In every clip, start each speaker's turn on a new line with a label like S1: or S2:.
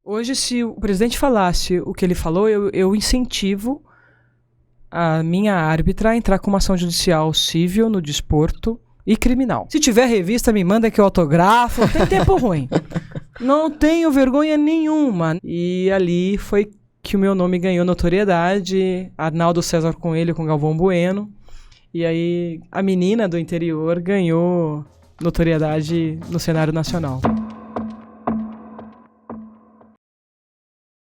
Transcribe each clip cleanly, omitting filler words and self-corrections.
S1: Hoje, se o presidente falasse o que ele falou, eu incentivo a minha árbitra a entrar com uma ação judicial civil no desporto e criminal. Se tiver revista, me manda que eu autografo. Não tem tempo ruim. Não tenho vergonha nenhuma. E ali foi que o meu nome ganhou notoriedade. Arnaldo César Coelho com Galvão Bueno. E aí a menina do interior ganhou notoriedade no cenário nacional.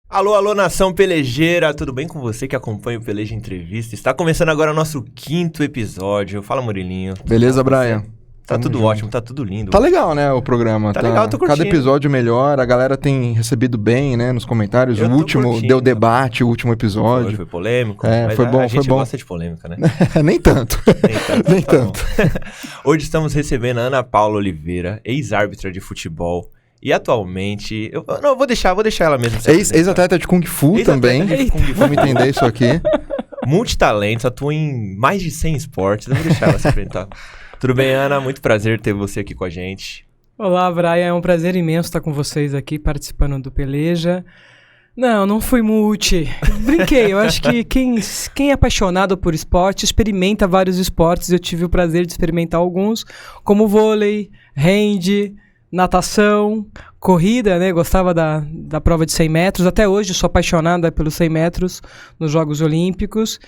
S2: Alô, nação pelejeira, tudo bem com você que acompanha o Peleja Entrevista? Está começando agora o nosso 5º episódio. Fala, Murilinho.
S3: Beleza, Brian?
S2: Tá tudo ótimo, tá tudo lindo.
S3: Tá legal, né, o programa.
S2: Tá legal, tô curtindo.
S3: Cada episódio melhor, a galera tem recebido bem, né, nos comentários. O último deu debate, o último episódio.
S2: Foi polêmico.
S3: Mas foi bom,
S2: a gente gosta de polêmica, né?
S3: Nem tanto. Nem tanto.
S2: Hoje estamos recebendo a Ana Paula Oliveira, ex-árbitra de futebol. E atualmente... Vou deixar ela mesmo.
S3: Ex-atleta de Kung Fu também. Vamos entender isso aqui.
S2: Multitalentos, atua em mais de 100 esportes. Eu vou deixar ela se apresentar. Tudo bem, Ana? Muito prazer ter você aqui com a gente.
S1: Olá, Brian. É um prazer imenso estar com vocês aqui, participando do Peleja. Não fui multi. Brinquei. Eu acho que quem é apaixonado por esporte experimenta vários esportes. Eu tive o prazer de experimentar alguns, como vôlei, hand, natação, corrida, né? Gostava da prova de 100 metros. Até hoje sou apaixonada pelos 100 metros nos Jogos Olímpicos.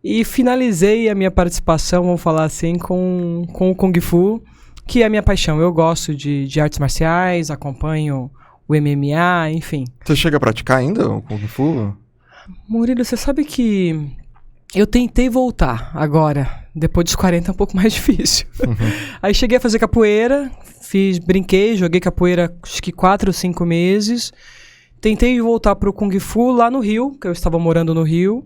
S1: E finalizei a minha participação, vamos falar assim, com o Kung Fu, que é a minha paixão. Eu gosto de artes marciais, acompanho o MMA, enfim.
S3: Você chega a praticar ainda o Kung Fu?
S1: Murilo, você sabe que eu tentei voltar agora. Depois dos 40 é um pouco mais difícil. Aí cheguei a fazer capoeira, brinquei, joguei capoeira acho que 4 ou 5 meses. Tentei voltar pro Kung Fu lá no Rio, que eu estava morando no Rio.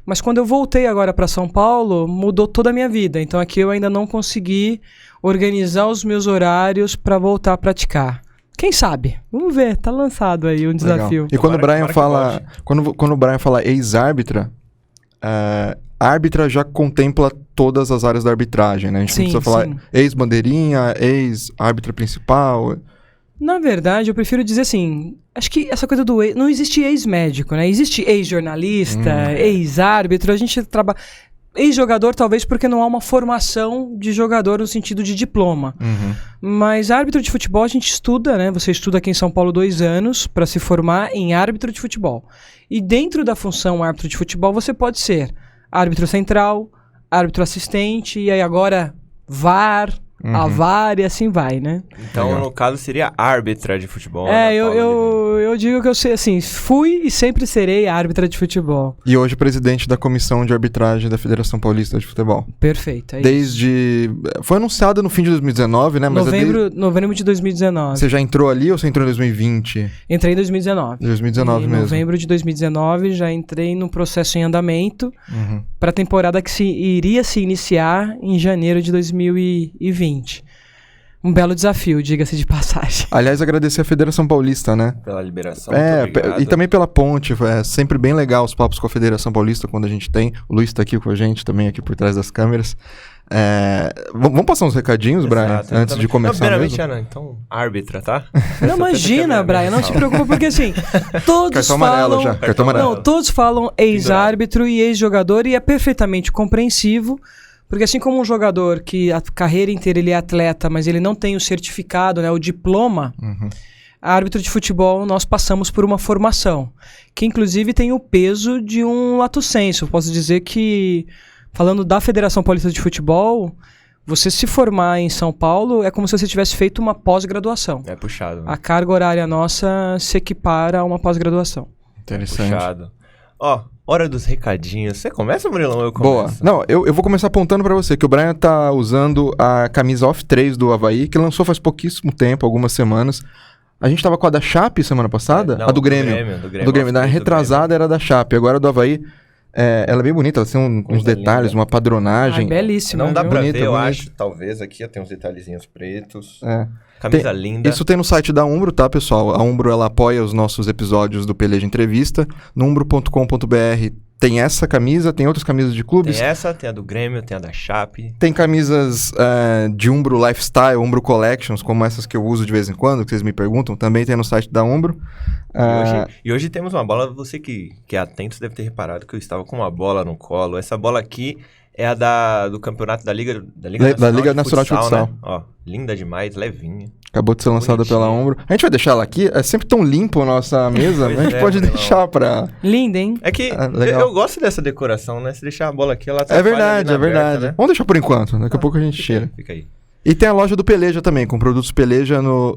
S1: Mas quando eu voltei agora para São Paulo, mudou toda a minha vida. Então aqui eu ainda não consegui organizar os meus horários para voltar a praticar. Quem sabe? Vamos ver, tá lançado aí um desafio.
S3: E quando o Brian fala, quando o Brian fala ex-árbitra, a árbitra já contempla todas as áreas da arbitragem, né? A gente não precisa falar ex-bandeirinha, ex-árbitra principal.
S1: Na verdade, eu prefiro dizer assim, acho que essa coisa do não existe ex-médico, né? Existe ex-jornalista, ex-árbitro, a gente trabalha... Ex-jogador talvez porque não há uma formação de jogador no sentido de diploma. Mas árbitro de futebol a gente estuda, né? Você estuda aqui em São Paulo 2 anos para se formar em árbitro de futebol. E dentro da função árbitro de futebol você pode ser árbitro central, árbitro assistente e aí agora VAR... A VAR e assim vai, né?
S2: Então, no caso, seria árbitra de futebol.
S1: Eu digo que eu sei, assim, fui e sempre serei árbitra de futebol.
S3: E hoje presidente da Comissão de Arbitragem da Federação Paulista de Futebol.
S1: Perfeito,
S3: Foi anunciado no fim de 2019, né? Mas
S1: novembro de 2019.
S3: Você já entrou ali ou você entrou em 2020?
S1: Entrei em 2019.
S3: 2019 mesmo. Em
S1: novembro de 2019 já entrei no processo em andamento para a temporada que iria se iniciar em janeiro de 2020. Um belo desafio, diga-se de passagem.
S3: Aliás, agradecer a Federação Paulista, né?
S2: Pela liberação, muito obrigado.
S3: E também pela ponte. É sempre bem legal os papos com a Federação Paulista quando a gente tem. O Luiz tá aqui com a gente também, aqui por trás das câmeras. Vamos passar uns recadinhos, Brian, antes de começar
S2: primeiramente,
S3: mesmo?
S2: Ana, então, árbitra, tá?
S1: Não, imagina, Brian, não se preocupa, porque assim, todos
S3: Cartão
S1: falam...
S3: amarelo já, cartão amarelo.
S1: Não, todos falam ex-árbitro e ex-jogador e é perfeitamente compreensivo. Porque assim como um jogador que a carreira inteira ele é atleta, mas ele não tem o certificado, né, o diploma, árbitro de futebol nós passamos por uma formação, que inclusive tem o peso de um lato sensu. Posso dizer que, falando da Federação Paulista de Futebol, você se formar em São Paulo é como se você tivesse feito uma pós-graduação.
S2: É puxado. Né?
S1: A carga horária nossa se equipara a uma pós-graduação.
S3: Interessante.
S2: É puxado. Hora dos recadinhos. Você começa, Murilão, ou eu começo?
S3: Boa. Não, eu vou começar apontando pra você que o Brian tá usando a camisa Off 3 do Avaí, que lançou faz pouquíssimo tempo, algumas semanas. A gente tava com a da Chape semana passada?
S2: Não,
S3: a do Grêmio.
S2: Do Grêmio.
S3: Da retrasada era da Chape, agora a do Avaí. Ela é bem bonita, ela tem uns detalhes, linda. Uma padronagem.
S1: Belíssima.
S2: Não dá pra
S3: bonita,
S2: ver, eu
S3: bonita.
S2: acho. Talvez aqui tem uns detalhezinhos pretos.
S3: Camisa
S2: linda.
S3: Isso tem no site da Umbro, tá, pessoal? A Umbro, ela apoia os nossos episódios do Peleja Entrevista. No umbro.com.br tem essa camisa, tem outras camisas de clubes.
S2: Tem essa, tem a do Grêmio, tem a da Chape.
S3: Tem camisas de Umbro Lifestyle, Umbro Collections, como essas que eu uso de vez em quando, que vocês me perguntam, também tem no site da Umbro.
S2: E hoje temos uma bola, você que é atento, você deve ter reparado que eu estava com uma bola no colo. Essa bola aqui é a do campeonato da Liga Nacional de Futsal. Né? Ó, linda demais, levinha.
S3: Acabou de ser lançada pela Umbro. A gente vai deixar ela aqui? É sempre tão limpo a nossa mesa. A gente pode deixar pra...
S1: Linda, hein?
S2: É que eu gosto dessa decoração, né? Se deixar a bola aqui, ela tá...
S3: É verdade. Né? Vamos deixar por enquanto. Daqui a pouco a gente tira.
S2: Fica aí.
S3: E tem a loja do Peleja também, com produtos Peleja no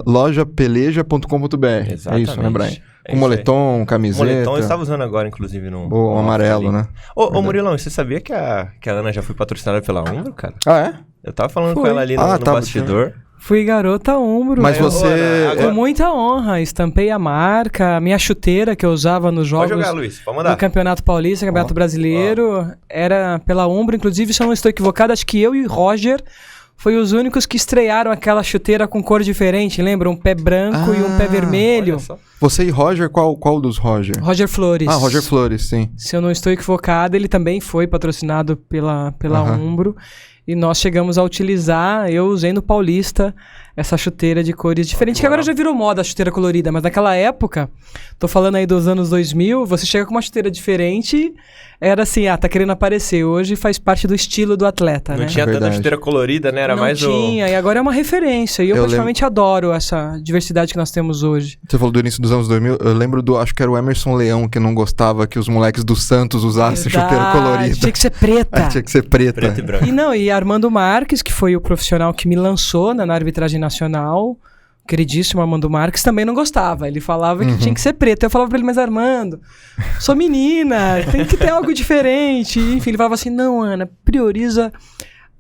S3: lojapeleja.com.br. É isso, né, Brian? Com moletom, camiseta.
S2: Moletom eu estava usando agora, inclusive, no...
S3: O amarelo, ali, né?
S2: Ô, Murilão, você sabia que a Ana já foi patrocinada pela Umbro, cara?
S3: Ah, é?
S2: Eu tava falando com ela ali no bastidor.
S1: Fui garota Umbro.
S3: Mas você...
S1: Com muita honra, estampei a marca, a minha chuteira que eu usava nos jogos...
S2: Pode jogar, Luiz, pode mandar.
S1: No Campeonato Paulista, Campeonato Brasileiro, era pela Umbro. Inclusive, se eu não estou equivocado, acho que eu e Roger... Foi os únicos que estrearam aquela chuteira com cor diferente, lembra? Um pé branco e um pé vermelho.
S3: Você e Roger, qual dos Roger?
S1: Roger Flores.
S3: Ah, Roger Flores, sim.
S1: Se eu não estou equivocado, ele também foi patrocinado pela Umbro. E nós chegamos a utilizar, eu usei no Paulista, essa chuteira de cores diferentes, que agora já virou moda a chuteira colorida, mas naquela época, tô falando aí dos anos 2000, você chega com uma chuteira diferente, era assim, tá querendo aparecer. Hoje faz parte do estilo do atleta, né?
S2: Não tinha tanta chuteira colorida, né? Era mais
S1: tinha, e agora é uma referência, e eu particularmente adoro essa diversidade que nós temos hoje.
S3: Você falou do início dos anos 2000, eu lembro acho que era o Emerson Leão que não gostava que os moleques do Santos usassem chuteira colorida.
S1: Tinha que ser preta.
S3: Tinha que ser preta.
S2: Preto e branco.
S1: E Armando Marques, que foi o profissional que me lançou na arbitragem nacional, queridíssimo Armando Marques, também não gostava. Ele falava que tinha que ser preto. Eu falava pra ele, mas Armando, sou menina, tem que ter algo diferente. Enfim, ele falava assim, não, Ana, prioriza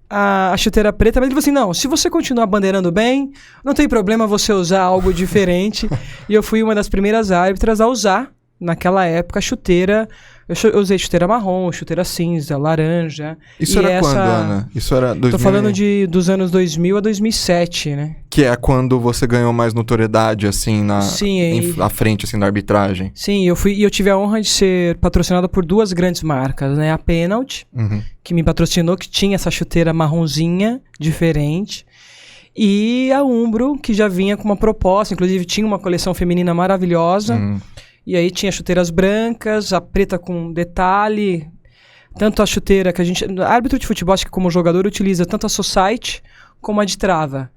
S1: a chuteira preta. Mas ele falou assim, não, se você continuar bandeirando bem, não tem problema você usar algo diferente. E eu fui uma das primeiras árbitras a usar, naquela época, a chuteira... Eu usei chuteira marrom, chuteira cinza, laranja.
S3: Isso era quando, Ana? Isso era 2000...
S1: Tô falando dos anos 2000 a 2007, né?
S3: Que é quando você ganhou mais notoriedade, assim, à frente, assim, da arbitragem.
S1: Sim, eu tive a honra de ser patrocinada por duas grandes marcas, né? A Penalty, que me patrocinou, que tinha essa chuteira marronzinha, diferente. E a Umbro, que já vinha com uma proposta, inclusive tinha uma coleção feminina maravilhosa. E aí tinha chuteiras brancas, a preta com detalhe, tanto a chuteira que a gente... Árbitro de futebol, acho que como jogador, utiliza tanto a Society como a de trava.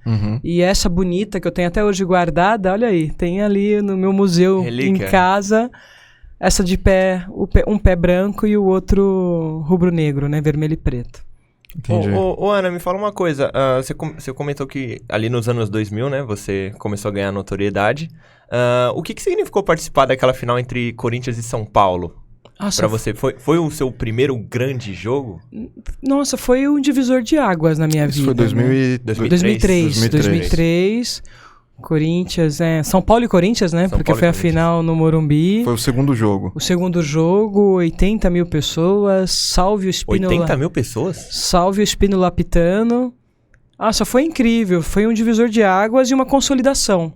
S1: E essa bonita, que eu tenho até hoje guardada, olha aí, tem ali no meu museu Relíquia. Em casa, essa de pé, um pé branco e o outro rubro-negro, né, vermelho e preto.
S3: Entendi.
S2: Ô, Ana, me fala uma coisa, você comentou que ali nos anos 2000, né, você começou a ganhar notoriedade. O que significou participar daquela final entre Corinthians e São Paulo? Pra você, foi o seu primeiro grande jogo?
S1: Nossa, foi um divisor de águas na minha vida.
S3: Foi
S1: 2003. Corinthians, São Paulo e Corinthians, né? Porque foi a final no Morumbi.
S3: Foi o segundo jogo.
S1: O segundo jogo, 80 mil pessoas, salve o Espino...
S2: 80 mil pessoas?
S1: Salve o Espino Lapitano. Nossa, foi incrível. Foi um divisor de águas e uma consolidação.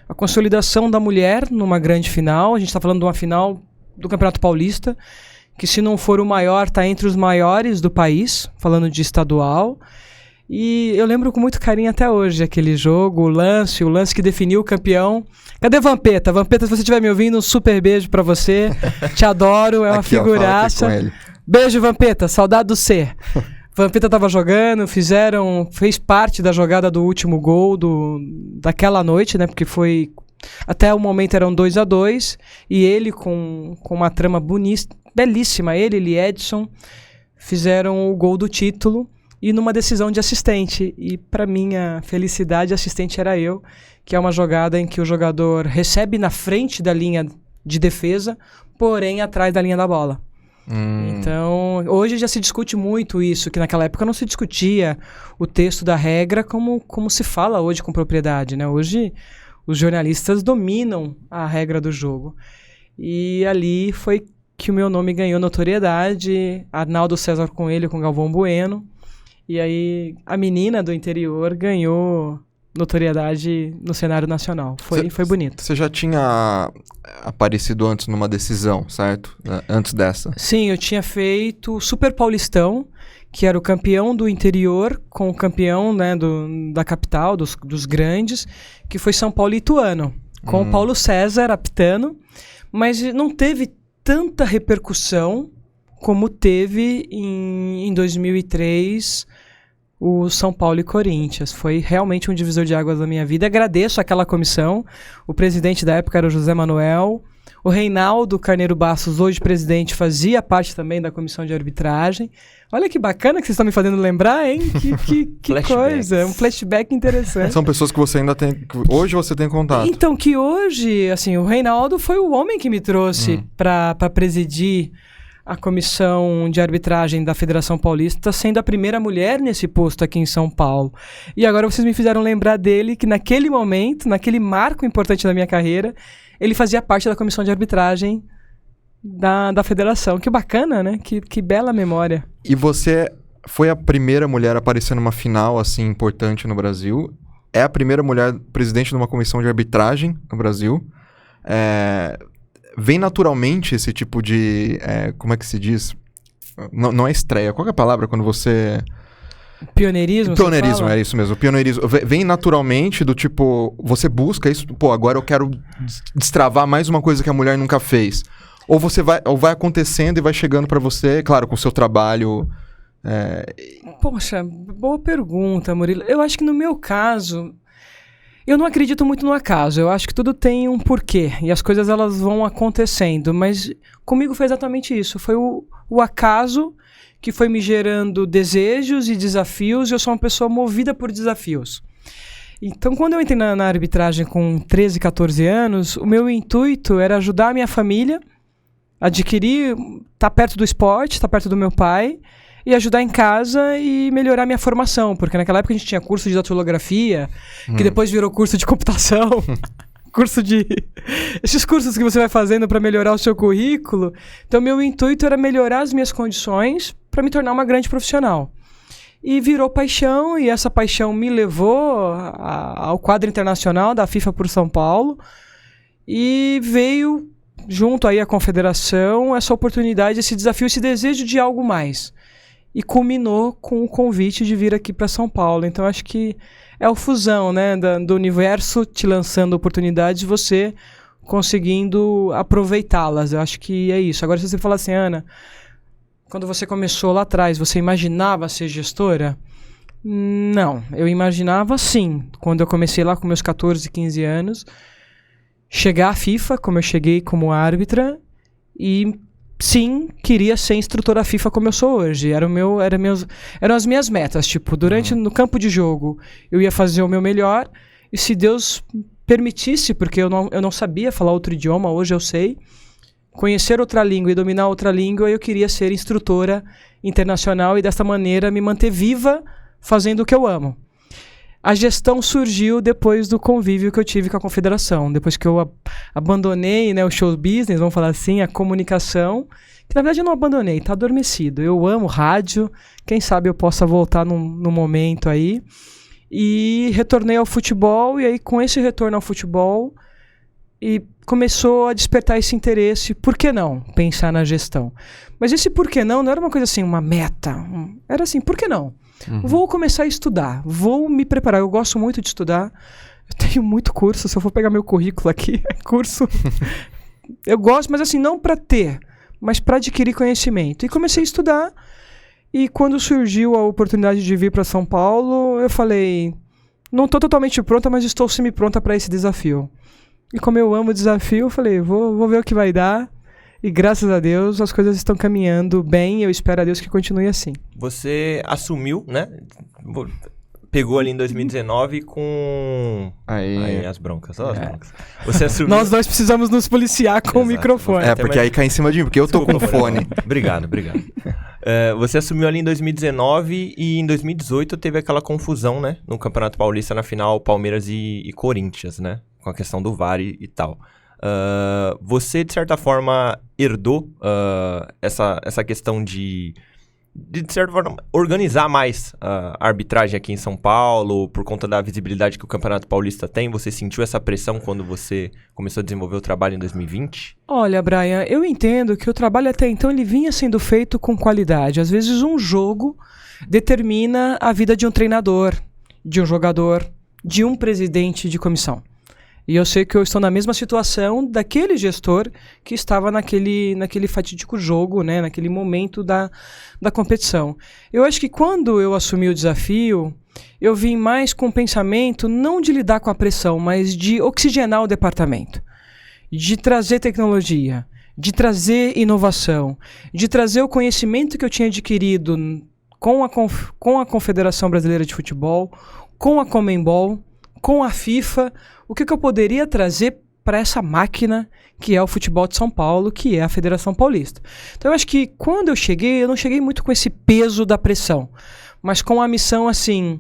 S1: A consolidação da mulher numa grande final. A gente está falando de uma final do Campeonato Paulista, que se não for o maior, está entre os maiores do país, falando de estadual. E eu lembro com muito carinho até hoje aquele jogo, o lance que definiu o campeão. Cadê Vampeta? Vampeta, se você estiver me ouvindo, um super beijo pra você. Te adoro, é uma aqui, figuraça. Beijo, Vampeta, saudade do ser. Vampeta tava jogando, fez parte da jogada do último gol daquela noite, né? Porque foi... Até o momento eram 2-2 e ele com uma trama belíssima, ele Edson, fizeram o gol do título e numa decisão de assistente. E para minha felicidade, assistente era eu, que é uma jogada em que o jogador recebe na frente da linha de defesa, porém atrás da linha da bola. Então, hoje já se discute muito isso, que naquela época não se discutia o texto da regra como se fala hoje com propriedade, né? Hoje os jornalistas dominam a regra do jogo. E ali foi que o meu nome ganhou notoriedade, Arnaldo César Coelho com Galvão Bueno. E aí a menina do interior ganhou notoriedade no cenário nacional. Foi bonito.
S3: Você já tinha aparecido antes numa decisão, certo? Antes dessa?
S1: Sim, eu tinha feito o Super Paulistão, que era o campeão do interior com o campeão, né, da capital, dos grandes, que foi São Paulo e Ituano, com o Paulo César apitando, mas não teve tanta repercussão como teve em 2003 o São Paulo e Corinthians. Foi realmente um divisor de águas da minha vida. Agradeço aquela comissão. O presidente da época era o José Manuel. O Reinaldo Carneiro Bastos, hoje presidente, fazia parte também da comissão de arbitragem. Olha que bacana que vocês estão me fazendo lembrar, hein? Que coisa, um flashback interessante.
S3: São pessoas que você ainda tem... Hoje você tem contato.
S1: Então, que hoje, assim, o Reinaldo foi o homem que me trouxe para presidir a comissão de arbitragem da Federação Paulista, sendo a primeira mulher nesse posto aqui em São Paulo. E agora vocês me fizeram lembrar dele, que naquele momento, naquele marco importante da minha carreira, ele fazia parte da comissão de arbitragem da federação. Que bacana, né? Que bela memória.
S3: E você foi a primeira mulher a aparecer numa final, assim, importante no Brasil. É a primeira mulher presidente de uma comissão de arbitragem no Brasil. Vem naturalmente esse tipo de... como é que se diz? Não é estreia. Qual é a palavra quando você...
S1: Pioneirismo?
S3: Pioneirismo, é isso mesmo. Pioneirismo. Vem naturalmente do tipo... Você busca isso... Pô, agora eu quero destravar mais uma coisa que a mulher nunca fez. Ou vai acontecendo e vai chegando pra você, claro, com o seu trabalho...
S1: Poxa, boa pergunta, Murilo. Eu acho que no meu caso... Eu não acredito muito no acaso, eu acho que tudo tem um porquê, e as coisas elas vão acontecendo, mas comigo foi exatamente isso, foi o acaso que foi me gerando desejos e desafios, e eu sou uma pessoa movida por desafios. Então, quando eu entrei na arbitragem com 13, 14 anos, o meu intuito era ajudar a minha família, adquirir, estar perto do esporte, estar perto do meu pai, e ajudar em casa e melhorar minha formação, porque naquela época a gente tinha curso de datilografia, que depois virou curso de computação, esses cursos que você vai fazendo para melhorar o seu currículo. Então, meu intuito era melhorar as minhas condições para me tornar uma grande profissional. E virou paixão, e essa paixão me levou ao quadro internacional da FIFA por São Paulo, e veio, junto aí à confederação, essa oportunidade, esse desafio, esse desejo de algo mais. E culminou com o convite de vir aqui para São Paulo. Então, acho que é a fusão, né, do universo te lançando oportunidades e você conseguindo aproveitá-las. Eu acho que é isso. Agora, se você falar assim, Ana, quando você começou lá atrás, você imaginava ser gestora? Não, eu imaginava sim. Quando eu comecei lá com meus 14, 15 anos, chegar à FIFA, como eu cheguei como árbitra, e... sim, queria ser instrutora FIFA como eu sou hoje. Eram as minhas metas. Tipo, no campo de jogo, eu ia fazer o meu melhor. E se Deus permitisse, porque eu não sabia falar outro idioma, hoje eu sei, conhecer outra língua e dominar outra língua, eu queria ser instrutora internacional e dessa maneira me manter viva fazendo o que eu amo. A gestão surgiu depois do convívio que eu tive com a confederação, depois que eu abandonei, né, o show business, vamos falar assim, a comunicação, que na verdade eu não abandonei, está adormecido. Eu amo rádio, quem sabe eu possa voltar num momento aí. E retornei ao futebol, e aí com esse retorno ao futebol, e começou a despertar esse interesse, por que não pensar na gestão? Mas esse por que não era uma coisa assim, uma meta, era assim, por que não? Vou começar a estudar, vou me preparar. Eu gosto muito de estudar, eu tenho muito curso. Se eu for pegar meu currículo aqui, curso. Eu gosto, mas assim, não para ter, mas para adquirir conhecimento. E comecei a estudar. E quando surgiu a oportunidade de vir para São Paulo, eu falei, não estou totalmente pronta, mas estou semi-pronta para esse desafio. E como eu amo o desafio, eu falei, vou ver o que vai dar. E graças a Deus as coisas estão caminhando bem, eu espero a Deus que continue assim.
S2: Você assumiu, né? Pegou ali em 2019 com... Aí as broncas, ó as broncas. Você assumiu...
S1: Nós dois precisamos nos policiar com o microfone.
S3: Porque aí cai em cima de mim, porque eu tô com fone.
S2: Obrigado. Você assumiu ali em 2019 e em 2018 teve aquela confusão, né? No Campeonato Paulista, na final, Palmeiras e Corinthians, né? Com a questão do VAR e tal. Você, de certa forma, herdou essa questão de de certa forma, organizar mais a arbitragem aqui em São Paulo, por conta da visibilidade que o Campeonato Paulista tem? Você sentiu essa pressão quando você começou a desenvolver o trabalho em 2020?
S1: Olha, Brian, eu entendo que o trabalho até então ele vinha sendo feito com qualidade. Às vezes um jogo determina a vida de um treinador, de um jogador, de um presidente de comissão. E eu sei que eu estou na mesma situação daquele gestor que estava naquele fatídico jogo, né, naquele momento da competição. Eu acho que quando eu assumi o desafio, eu vim mais com o pensamento não de lidar com a pressão, mas de oxigenar o departamento, de trazer tecnologia, de trazer inovação, de trazer o conhecimento que eu tinha adquirido com a Confederação Brasileira de Futebol, com a Conmebol, com a FIFA, o que eu poderia trazer para essa máquina que é o futebol de São Paulo, que é a Federação Paulista. Então eu acho que quando eu não cheguei muito com esse peso da pressão, mas com a missão assim,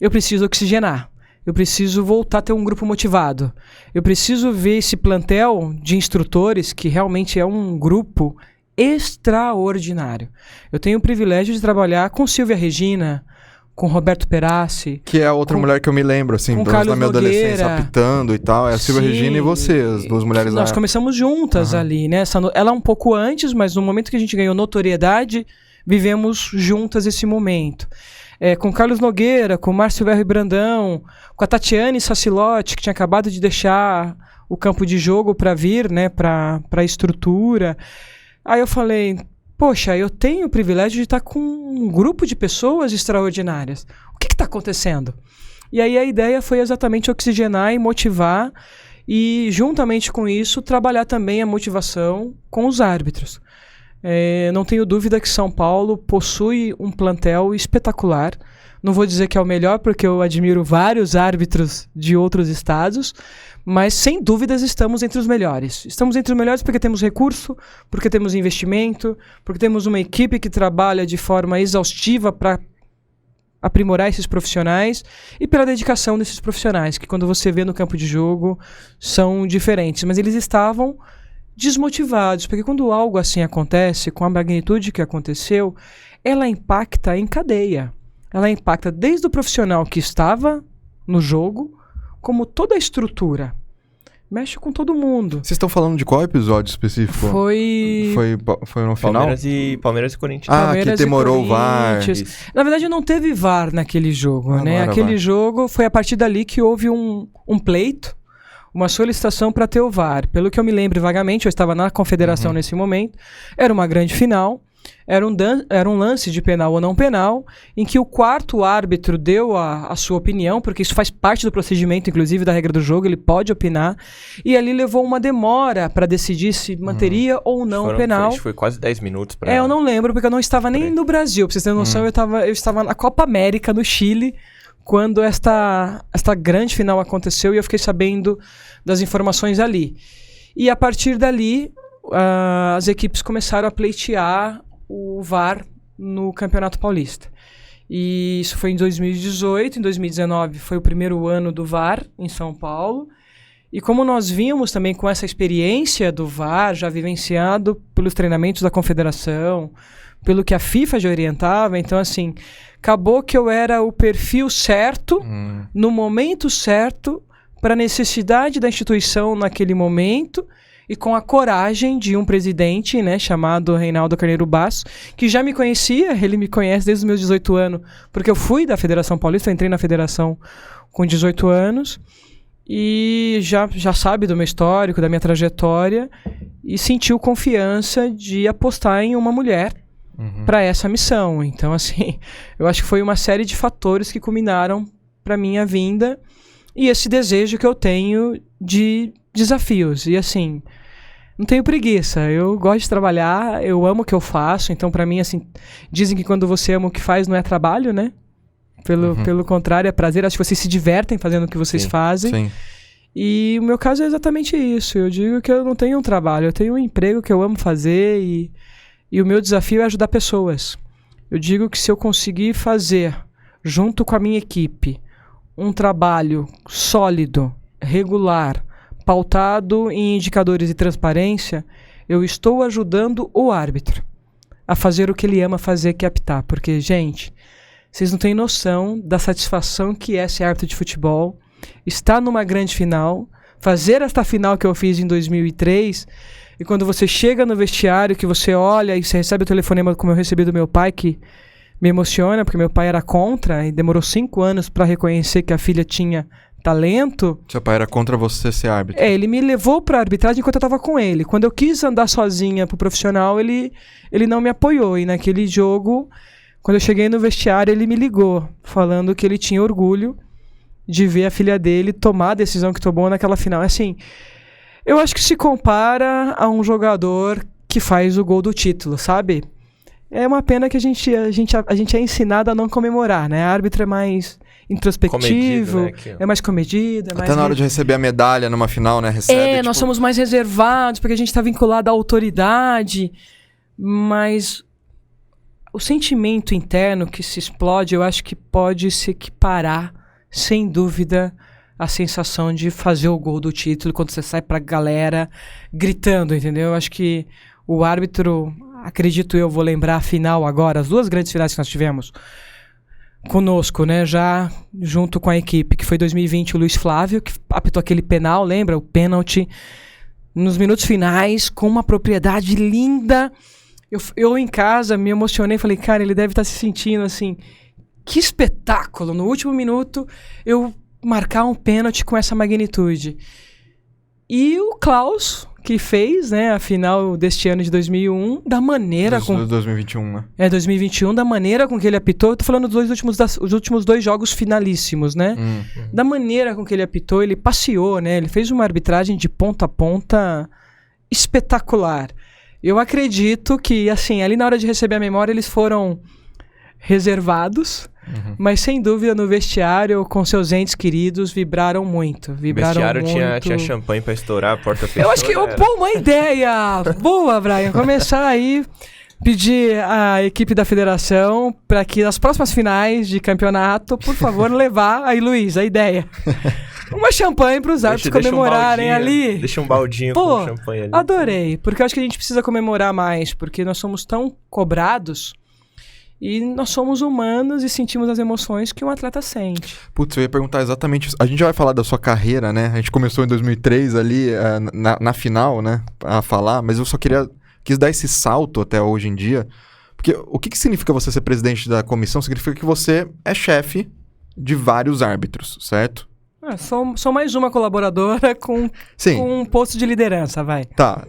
S1: eu preciso oxigenar, eu preciso voltar a ter um grupo motivado, eu preciso ver esse plantel de instrutores que realmente é um grupo extraordinário. Eu tenho o privilégio de trabalhar com Silvia Regina, com Roberto Perassi.
S3: Que é a outra mulher que eu me lembro, assim,
S1: com
S3: na minha adolescência, apitando e tal. É a Silvia Regina e você, as duas mulheres lá.
S1: Nós começamos juntas ali, né? Ela um pouco antes, mas no momento que a gente ganhou notoriedade, vivemos juntas esse momento. Com Carlos Nogueira, com Márcio Verri Brandão, com a Tatiane Sacilotti, que tinha acabado de deixar o campo de jogo para vir, né, para a estrutura. Aí eu falei, poxa, eu tenho o privilégio de estar com um grupo de pessoas extraordinárias. O que está acontecendo? E aí a ideia foi exatamente oxigenar e motivar e, juntamente com isso, trabalhar também a motivação com os árbitros. Não tenho dúvida que São Paulo possui um plantel espetacular. Não vou dizer que é o melhor, porque eu admiro vários árbitros de outros estados, mas sem dúvidas estamos entre os melhores. Estamos entre os melhores porque temos recurso, porque temos investimento, porque temos uma equipe que trabalha de forma exaustiva para aprimorar esses profissionais e pela dedicação desses profissionais, que quando você vê no campo de jogo são diferentes. Mas eles estavam desmotivados, porque quando algo assim acontece, com a magnitude que aconteceu, ela impacta em cadeia. Ela impacta desde o profissional que estava no jogo, como toda a estrutura. Mexe com todo mundo.
S3: Vocês estão falando de qual episódio específico?
S1: Foi
S3: no final?
S2: Palmeiras e Corinthians.
S3: Que demorou o VAR.
S1: Na verdade, não teve VAR naquele jogo, né? Aquele jogo foi a partir dali que houve um pleito, uma solicitação para ter o VAR. Pelo que eu me lembro vagamente, eu estava na confederação nesse momento, era uma grande final, era um lance de penal ou não penal, em que o quarto árbitro deu a sua opinião, porque isso faz parte do procedimento, inclusive da regra do jogo, ele pode opinar, e ali levou uma demora para decidir se manteria ou não o penal.
S2: Foi quase 10 minutos.
S1: Eu não lembro, porque eu não estava nem no Brasil, pra vocês terem noção, eu estava na Copa América, no Chile, quando esta grande final aconteceu, e eu fiquei sabendo das informações ali. E a partir dali, as equipes começaram a pleitear o VAR no Campeonato Paulista. E isso foi em 2018, em 2019 foi o primeiro ano do VAR em São Paulo. E como nós vínhamos também com essa experiência do VAR, já vivenciado pelos treinamentos da Confederação, pelo que a FIFA já orientava, então assim, acabou que eu era o perfil certo, no momento certo, para a necessidade da instituição naquele momento, e com a coragem de um presidente, né, chamado Reinaldo Carneiro Basso, que já me conhecia, ele me conhece desde os meus 18 anos, porque eu fui da Federação Paulista, eu entrei na Federação com 18 anos, e já sabe do meu histórico, da minha trajetória, e sentiu confiança de apostar em uma mulher para essa missão. Então, assim, eu acho que foi uma série de fatores que culminaram para minha vinda, e esse desejo que eu tenho de desafios. E assim, não tenho preguiça, eu gosto de trabalhar, eu amo o que eu faço, então pra mim, assim, dizem que quando você ama o que faz não é trabalho, né? Pelo contrário, é prazer, acho que vocês se divertem fazendo o que vocês fazem.
S3: Sim.
S1: E o meu caso é exatamente isso, eu digo que eu não tenho um trabalho, eu tenho um emprego que eu amo fazer e o meu desafio é ajudar pessoas. Eu digo que se eu conseguir fazer, junto com a minha equipe, um trabalho sólido, regular, pautado em indicadores de transparência, eu estou ajudando o árbitro. a fazer o que ele ama fazer, que é apitar. Porque, gente, vocês não têm noção da satisfação que é ser árbitro de futebol, estar numa grande final, fazer esta final que eu fiz em 2003, e quando você chega no vestiário, que você olha e você recebe o telefonema como eu recebi do meu pai, que me emociona, porque meu pai era contra e demorou 5 anos para reconhecer que a filha tinha talento.
S3: Seu pai era contra você ser árbitro?
S1: Ele me levou pra arbitragem enquanto eu tava com ele. Quando eu quis andar sozinha pro profissional, ele não me apoiou. E naquele jogo, quando eu cheguei no vestiário, ele me ligou, falando que ele tinha orgulho de ver a filha dele tomar a decisão que tomou naquela final. Assim, eu acho que se compara a um jogador que faz o gol do título, sabe? É uma pena que a gente é ensinado a não comemorar, né? A árbitro é mais introspectivo, comedido, né? É mais comedido.
S3: Até na hora de receber a medalha numa final, né? Recebe,
S1: nós somos mais reservados, porque a gente está vinculado à autoridade, mas o sentimento interno que se explode, eu acho que pode se equiparar, sem dúvida, a sensação de fazer o gol do título quando você sai pra galera gritando, entendeu? Eu acho que o árbitro, acredito eu, vou lembrar a final agora, as 2 grandes finais que nós tivemos conosco, né, já junto com a equipe, que foi 2020 o Luiz Flávio, que apitou aquele penal, lembra? O pênalti nos minutos finais, com uma propriedade linda. Eu em casa me emocionei, falei, cara, ele deve estar se sentindo assim, que espetáculo, no último minuto eu marcar um pênalti com essa magnitude. E o Klaus, que fez, né, a final deste ano de 2001, da maneira
S3: 2021, né?
S1: 2021, da maneira com que ele apitou. Eu tô falando os últimos 2 jogos finalíssimos, né? Da maneira com que ele apitou, ele passeou, né? Ele fez uma arbitragem de ponta a ponta espetacular. Eu acredito que, assim, ali na hora de receber a memória, eles foram reservados, mas sem dúvida no vestiário, com seus entes queridos, vibraram muito.
S2: No vestiário tinha champanhe pra estourar, a porta fechada.
S1: Eu acho que, uma ideia boa, Brian, começar aí, pedir à equipe da federação para que nas próximas finais de campeonato, por favor, levar aí, Luiz, a ideia. Uma champanhe para os árbitros comemorarem ali.
S2: Deixa um baldinho com champanhe ali.
S1: Adorei, porque eu acho que a gente precisa comemorar mais, porque nós somos tão cobrados. E nós somos humanos e sentimos as emoções que um atleta sente.
S3: Putz, eu ia perguntar exatamente isso. A gente já vai falar da sua carreira, né? A gente começou em 2003 ali, na final, né? A falar, mas eu só quis dar esse salto até hoje em dia. Porque o que significa você ser presidente da comissão? Significa que você é chefe de vários árbitros, certo?
S1: Sou mais uma colaboradora com um posto de liderança, vai.
S3: Tá,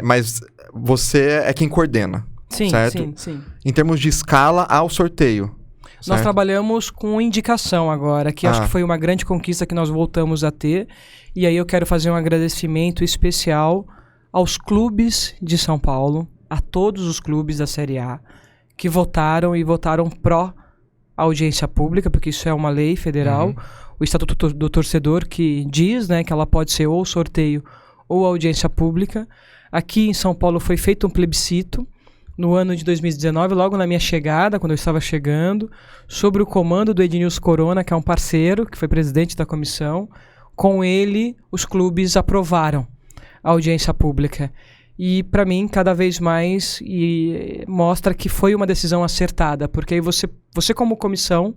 S3: mas você é quem coordena.
S1: Sim,
S3: certo?
S1: sim.
S3: Em termos de escala ao sorteio.
S1: Nós
S3: certo?
S1: Trabalhamos com indicação agora, que acho que foi uma grande conquista que nós voltamos a ter. E aí eu quero fazer um agradecimento especial aos clubes de São Paulo, a todos os clubes da Série A, que votaram pró audiência pública, porque isso é uma lei federal. O Estatuto do Torcedor, que diz, né, que ela pode ser ou sorteio ou audiência pública. Aqui em São Paulo foi feito um plebiscito no ano de 2019, logo na minha chegada, quando eu estava chegando, sobre o comando do Ednilson Corona, que é um parceiro, que foi presidente da comissão. Com ele, os clubes aprovaram a audiência pública. E, para mim, cada vez mais mostra que foi uma decisão acertada, porque aí você como comissão,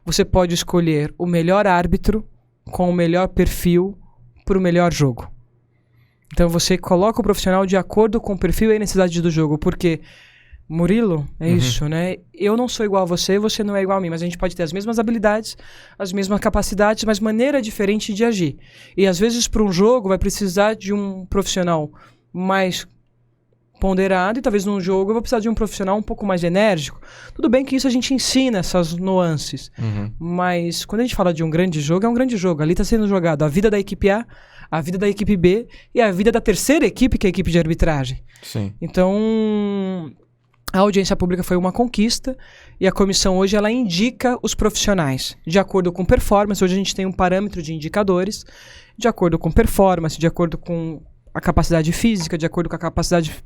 S1: você pode escolher o melhor árbitro com o melhor perfil para o melhor jogo. Então você coloca o profissional de acordo com o perfil e a necessidade do jogo, porque, Murilo, é isso, né? Eu não sou igual a você não é igual a mim, mas a gente pode ter as mesmas habilidades, as mesmas capacidades, mas maneira diferente de agir. E às vezes para um jogo vai precisar de um profissional mais ponderado e talvez num jogo eu vou precisar de um profissional um pouco mais enérgico. Tudo bem que isso a gente ensina, essas nuances, mas quando a gente fala de um grande jogo, é um grande jogo. Ali está sendo jogado a vida da equipe A, a vida da equipe B e a vida da terceira equipe, que é a equipe de arbitragem.
S3: Sim.
S1: Então, a audiência pública foi uma conquista e a comissão hoje ela indica os profissionais de acordo com performance. Hoje a gente tem um parâmetro de indicadores de acordo com performance, de acordo com a capacidade física, de acordo com a capacidade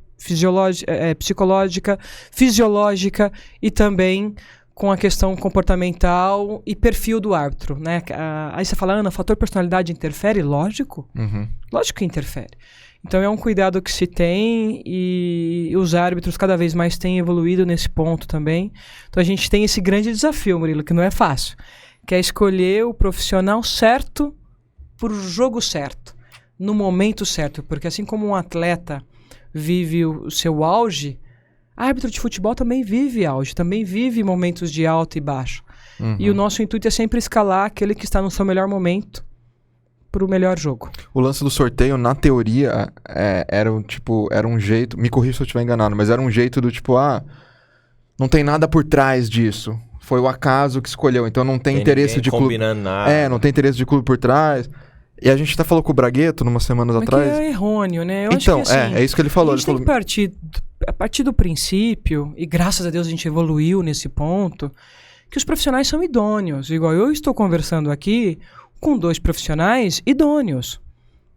S1: psicológica, fisiológica e também com a questão comportamental e perfil do árbitro, né? Aí você fala, Ana, fator personalidade interfere? Lógico. Lógico que interfere. Então é um cuidado que se tem e os árbitros cada vez mais têm evoluído nesse ponto também. Então a gente tem esse grande desafio, Murilo, que não é fácil, que é escolher o profissional certo por jogo certo, no momento certo. Porque assim como um atleta vive o seu auge, árbitro de futebol também vive auge, também vive momentos de alto e baixo. E o nosso intuito é sempre escalar aquele que está no seu melhor momento para o melhor jogo.
S3: O lance do sorteio, na teoria, era um jeito, me corrija se eu estiver enganado, mas era um jeito do tipo, não tem nada por trás disso. Foi o acaso que escolheu, então não tem interesse de clube.
S2: Combinando nada.
S3: Não tem interesse de clube por trás. E a gente até falou com o Bragueto, umas semanas atrás.
S1: Que é errôneo, né? Eu
S3: então,
S1: acho que, assim,
S3: é isso que ele falou.
S1: A gente tem que partir, a partir do princípio, e graças a Deus a gente evoluiu nesse ponto, que os profissionais são idôneos. Igual eu estou conversando aqui com 2 profissionais idôneos.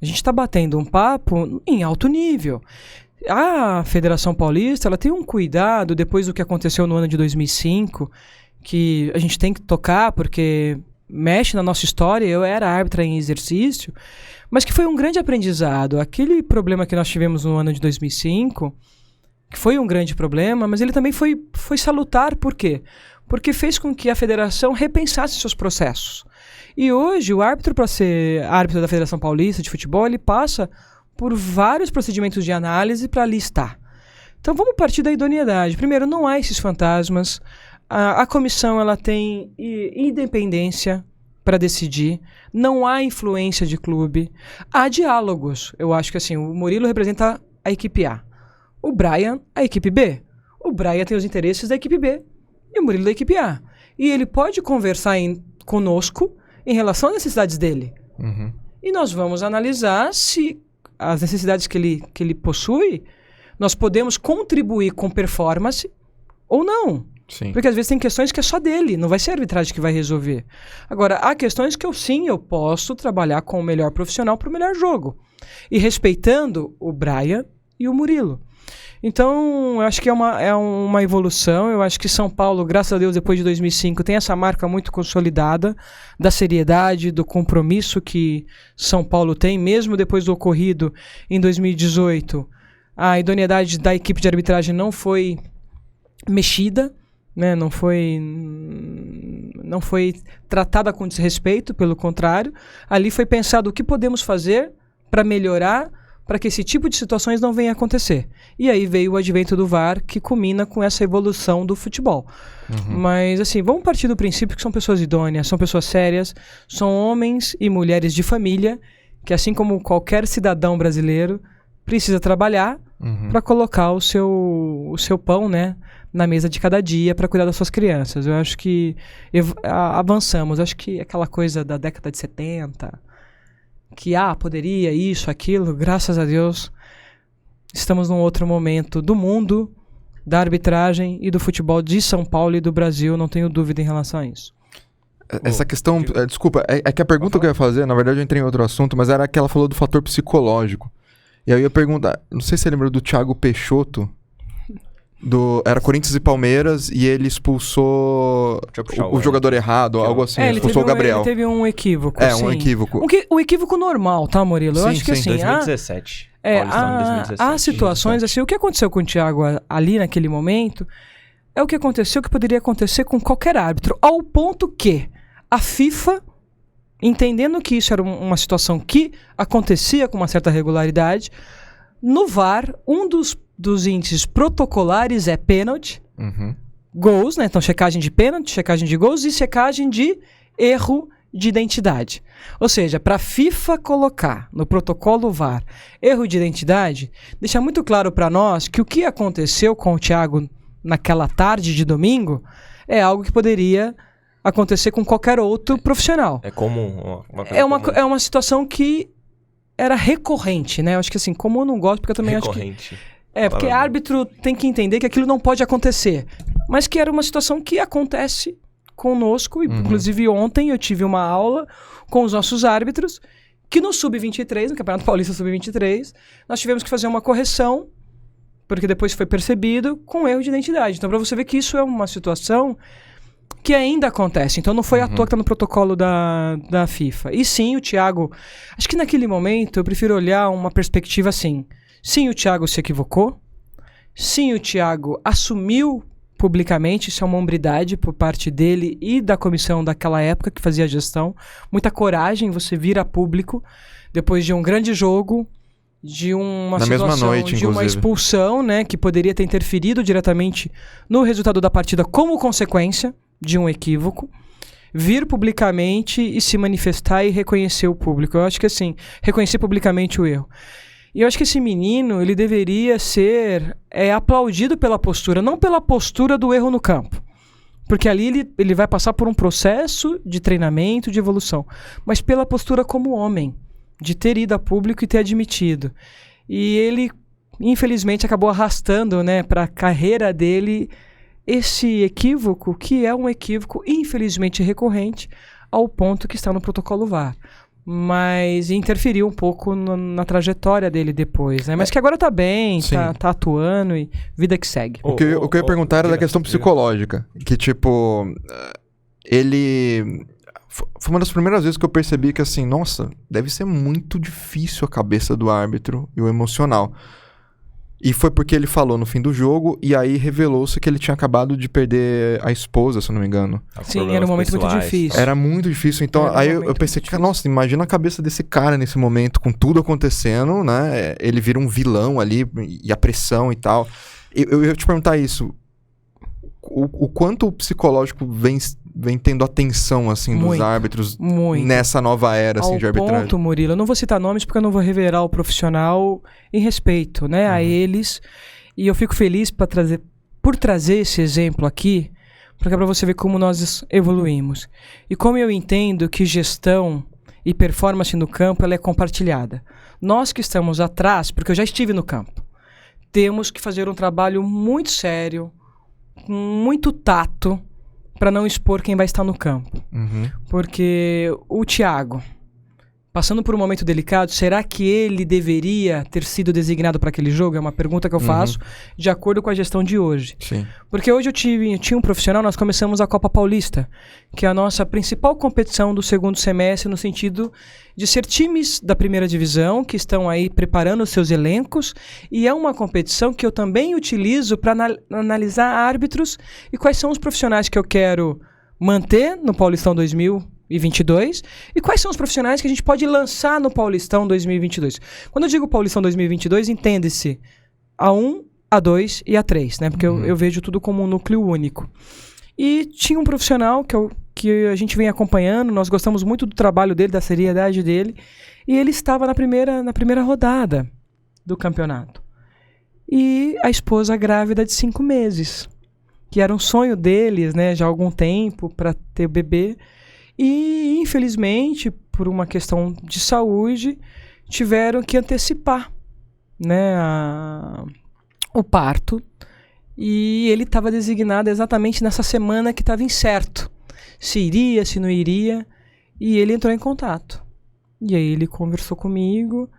S1: A gente está batendo um papo em alto nível. A Federação Paulista, ela tem um cuidado, depois do que aconteceu no ano de 2005, que a gente tem que tocar, porque mexe na nossa história. Eu era árbitra em exercício, mas que foi um grande aprendizado. Aquele problema que nós tivemos no ano de 2005, que foi um grande problema, mas ele também foi salutar. Por quê? Porque fez com que a federação repensasse seus processos. E hoje, o árbitro, para ser árbitro da Federação Paulista de Futebol, ele passa por vários procedimentos de análise para listar. Então, vamos partir da idoneidade. Primeiro, não há esses fantasmas. A comissão ela tem independência para decidir. Não há influência de clube. Há diálogos. Eu acho que assim, o Murilo representa a equipe A. O Brian, a equipe B. O Brian tem os interesses da equipe B. E o Murilo da equipe A. E ele pode conversar conosco em relação às necessidades dele. E nós vamos analisar se as necessidades que ele possui, nós podemos contribuir com performance ou não.
S3: Sim.
S1: Porque às vezes tem questões que é só dele, não vai ser a arbitragem que vai resolver. Agora, há questões que eu posso trabalhar com o melhor profissional para o melhor jogo. E respeitando o Brian e o Murilo. Então, eu acho que é uma evolução. Eu acho que São Paulo, graças a Deus, depois de 2005, tem essa marca muito consolidada da seriedade, do compromisso que São Paulo tem, mesmo depois do ocorrido em 2018. A idoneidade da equipe de arbitragem não foi mexida, né? Não foi tratada com desrespeito, pelo contrário. Ali foi pensado o que podemos fazer para melhorar, para que esse tipo de situações não venha a acontecer. E aí veio o advento do VAR, que culmina com essa evolução do futebol. Mas, assim, vamos partir do princípio que são pessoas idôneas, são pessoas sérias, são homens e mulheres de família, que assim como qualquer cidadão brasileiro, precisa trabalhar para colocar o seu pão, né, na mesa de cada dia, para cuidar das suas crianças. Eu acho que avançamos. Eu acho que aquela coisa da década de 70... que poderia isso, aquilo, graças a Deus estamos num outro momento do mundo, da arbitragem e do futebol de São Paulo e do Brasil, não tenho dúvida em relação a isso.
S3: Essa questão, desculpa, é que a pergunta que eu ia fazer, na verdade eu entrei em outro assunto, mas era que ela falou do fator psicológico. E aí eu ia perguntar, não sei se você lembra do Thiago Peixoto, era Corinthians e Palmeiras, e ele expulsou o jogador errado, algo assim, expulsou o Gabriel.
S1: Ele teve um equívoco, sim.
S3: Um equívoco.
S1: Um equívoco normal, tá, Murilo? Eu acho que assim...
S2: 2017.
S1: Há situações, assim, o que aconteceu com o Thiago ali naquele momento é o que aconteceu, que poderia acontecer com qualquer árbitro, ao ponto que a FIFA, entendendo que isso era uma situação que acontecia com uma certa regularidade, no VAR, um dos índices protocolares é pênalti, gols, né? Então, checagem de pênalti, checagem de gols e checagem de erro de identidade. Ou seja, para a FIFA colocar no protocolo VAR erro de identidade, deixa muito claro para nós que o que aconteceu com o Thiago naquela tarde de domingo é algo que poderia acontecer com qualquer outro profissional.
S2: É comum.
S1: É uma situação que era recorrente, né? Eu acho que assim, como eu não gosto, porque eu também acho que... porque árbitro tem que entender que aquilo não pode acontecer. Mas que era uma situação que acontece conosco. Inclusive ontem eu tive uma aula com os nossos árbitros, que no Sub-23, no Campeonato Paulista Sub-23, nós tivemos que fazer uma correção, porque depois foi percebido com erro de identidade. Então, para você ver que isso é uma situação que ainda acontece. Então não foi à toa que tá no protocolo da FIFA. E sim, o Thiago... Acho que naquele momento eu prefiro olhar uma perspectiva assim. Sim, o Thiago se equivocou. Sim, o Thiago assumiu publicamente, isso é uma hombridade por parte dele e da comissão daquela época que fazia a gestão. Muita coragem você vir a público depois de um grande jogo, de uma situação,
S3: noite,
S1: de uma expulsão, né, que poderia ter interferido diretamente no resultado da partida como consequência de um equívoco, vir publicamente e se manifestar e reconhecer o público. Eu acho que assim, reconhecer publicamente o erro. E eu acho que esse menino, ele deveria ser aplaudido pela postura, não pela postura do erro no campo. Porque ali ele vai passar por um processo de treinamento, de evolução. Mas pela postura como homem, de ter ido a público e ter admitido. E ele, infelizmente, acabou arrastando, né, para a carreira dele esse equívoco, que é um equívoco, infelizmente, recorrente, ao ponto que está no protocolo VAR. Mas interferiu um pouco na trajetória dele depois, né? Mas que agora tá bem, tá atuando e vida que segue.
S3: O que eu ia perguntar era da questão psicológica. Que, tipo, ele... Foi uma das primeiras vezes que eu percebi que, assim, nossa, deve ser muito difícil a cabeça do árbitro e o emocional. E foi porque ele falou no fim do jogo, e aí revelou-se que ele tinha acabado de perder a esposa, se eu não me engano.
S1: Sim, era um momento muito difícil.
S3: Era muito difícil, então aí eu pensei, nossa, imagina a cabeça desse cara nesse momento, com tudo acontecendo, né? Ele vira um vilão ali, e a pressão e tal. Eu ia te perguntar isso, o quanto o psicológico vem tendo atenção, assim, dos árbitros nessa nova era, assim, de arbitragem?
S1: Ao ponto, Murilo, eu não vou citar nomes porque eu não vou revelar o profissional em respeito, né, a eles. E eu fico feliz por trazer esse exemplo aqui, porque é para você ver como nós evoluímos. E como eu entendo que gestão e performance no campo, ela é compartilhada. Nós que estamos atrás, porque eu já estive no campo, temos que fazer um trabalho muito sério, com muito tato, para não expor quem vai estar no campo. Porque o Thiago, passando por um momento delicado, será que ele deveria ter sido designado para aquele jogo? É uma pergunta que eu faço de acordo com a gestão de hoje.
S3: Sim.
S1: Porque hoje eu tinha um profissional, nós começamos a Copa Paulista, que é a nossa principal competição do segundo semestre, no sentido de ser times da primeira divisão que estão aí preparando os seus elencos, e é uma competição que eu também utilizo para analisar árbitros e quais são os profissionais que eu quero manter no Paulistão 2022 e quais são os profissionais que a gente pode lançar no Paulistão 2022. Quando eu digo Paulistão 2022, entende-se A1, A2 e A3, né? Porque eu vejo tudo como um núcleo único. E tinha um profissional que a gente vem acompanhando, nós gostamos muito do trabalho dele, da seriedade dele, e ele estava na primeira rodada do campeonato. E a esposa grávida de 5 meses, que era um sonho deles, né, já há algum tempo, para ter bebê. E, infelizmente, por uma questão de saúde, tiveram que antecipar, né, o parto. E ele estava designado exatamente nessa semana que estava incerto. Se iria, se não iria. E ele entrou em contato. E aí ele conversou comigo.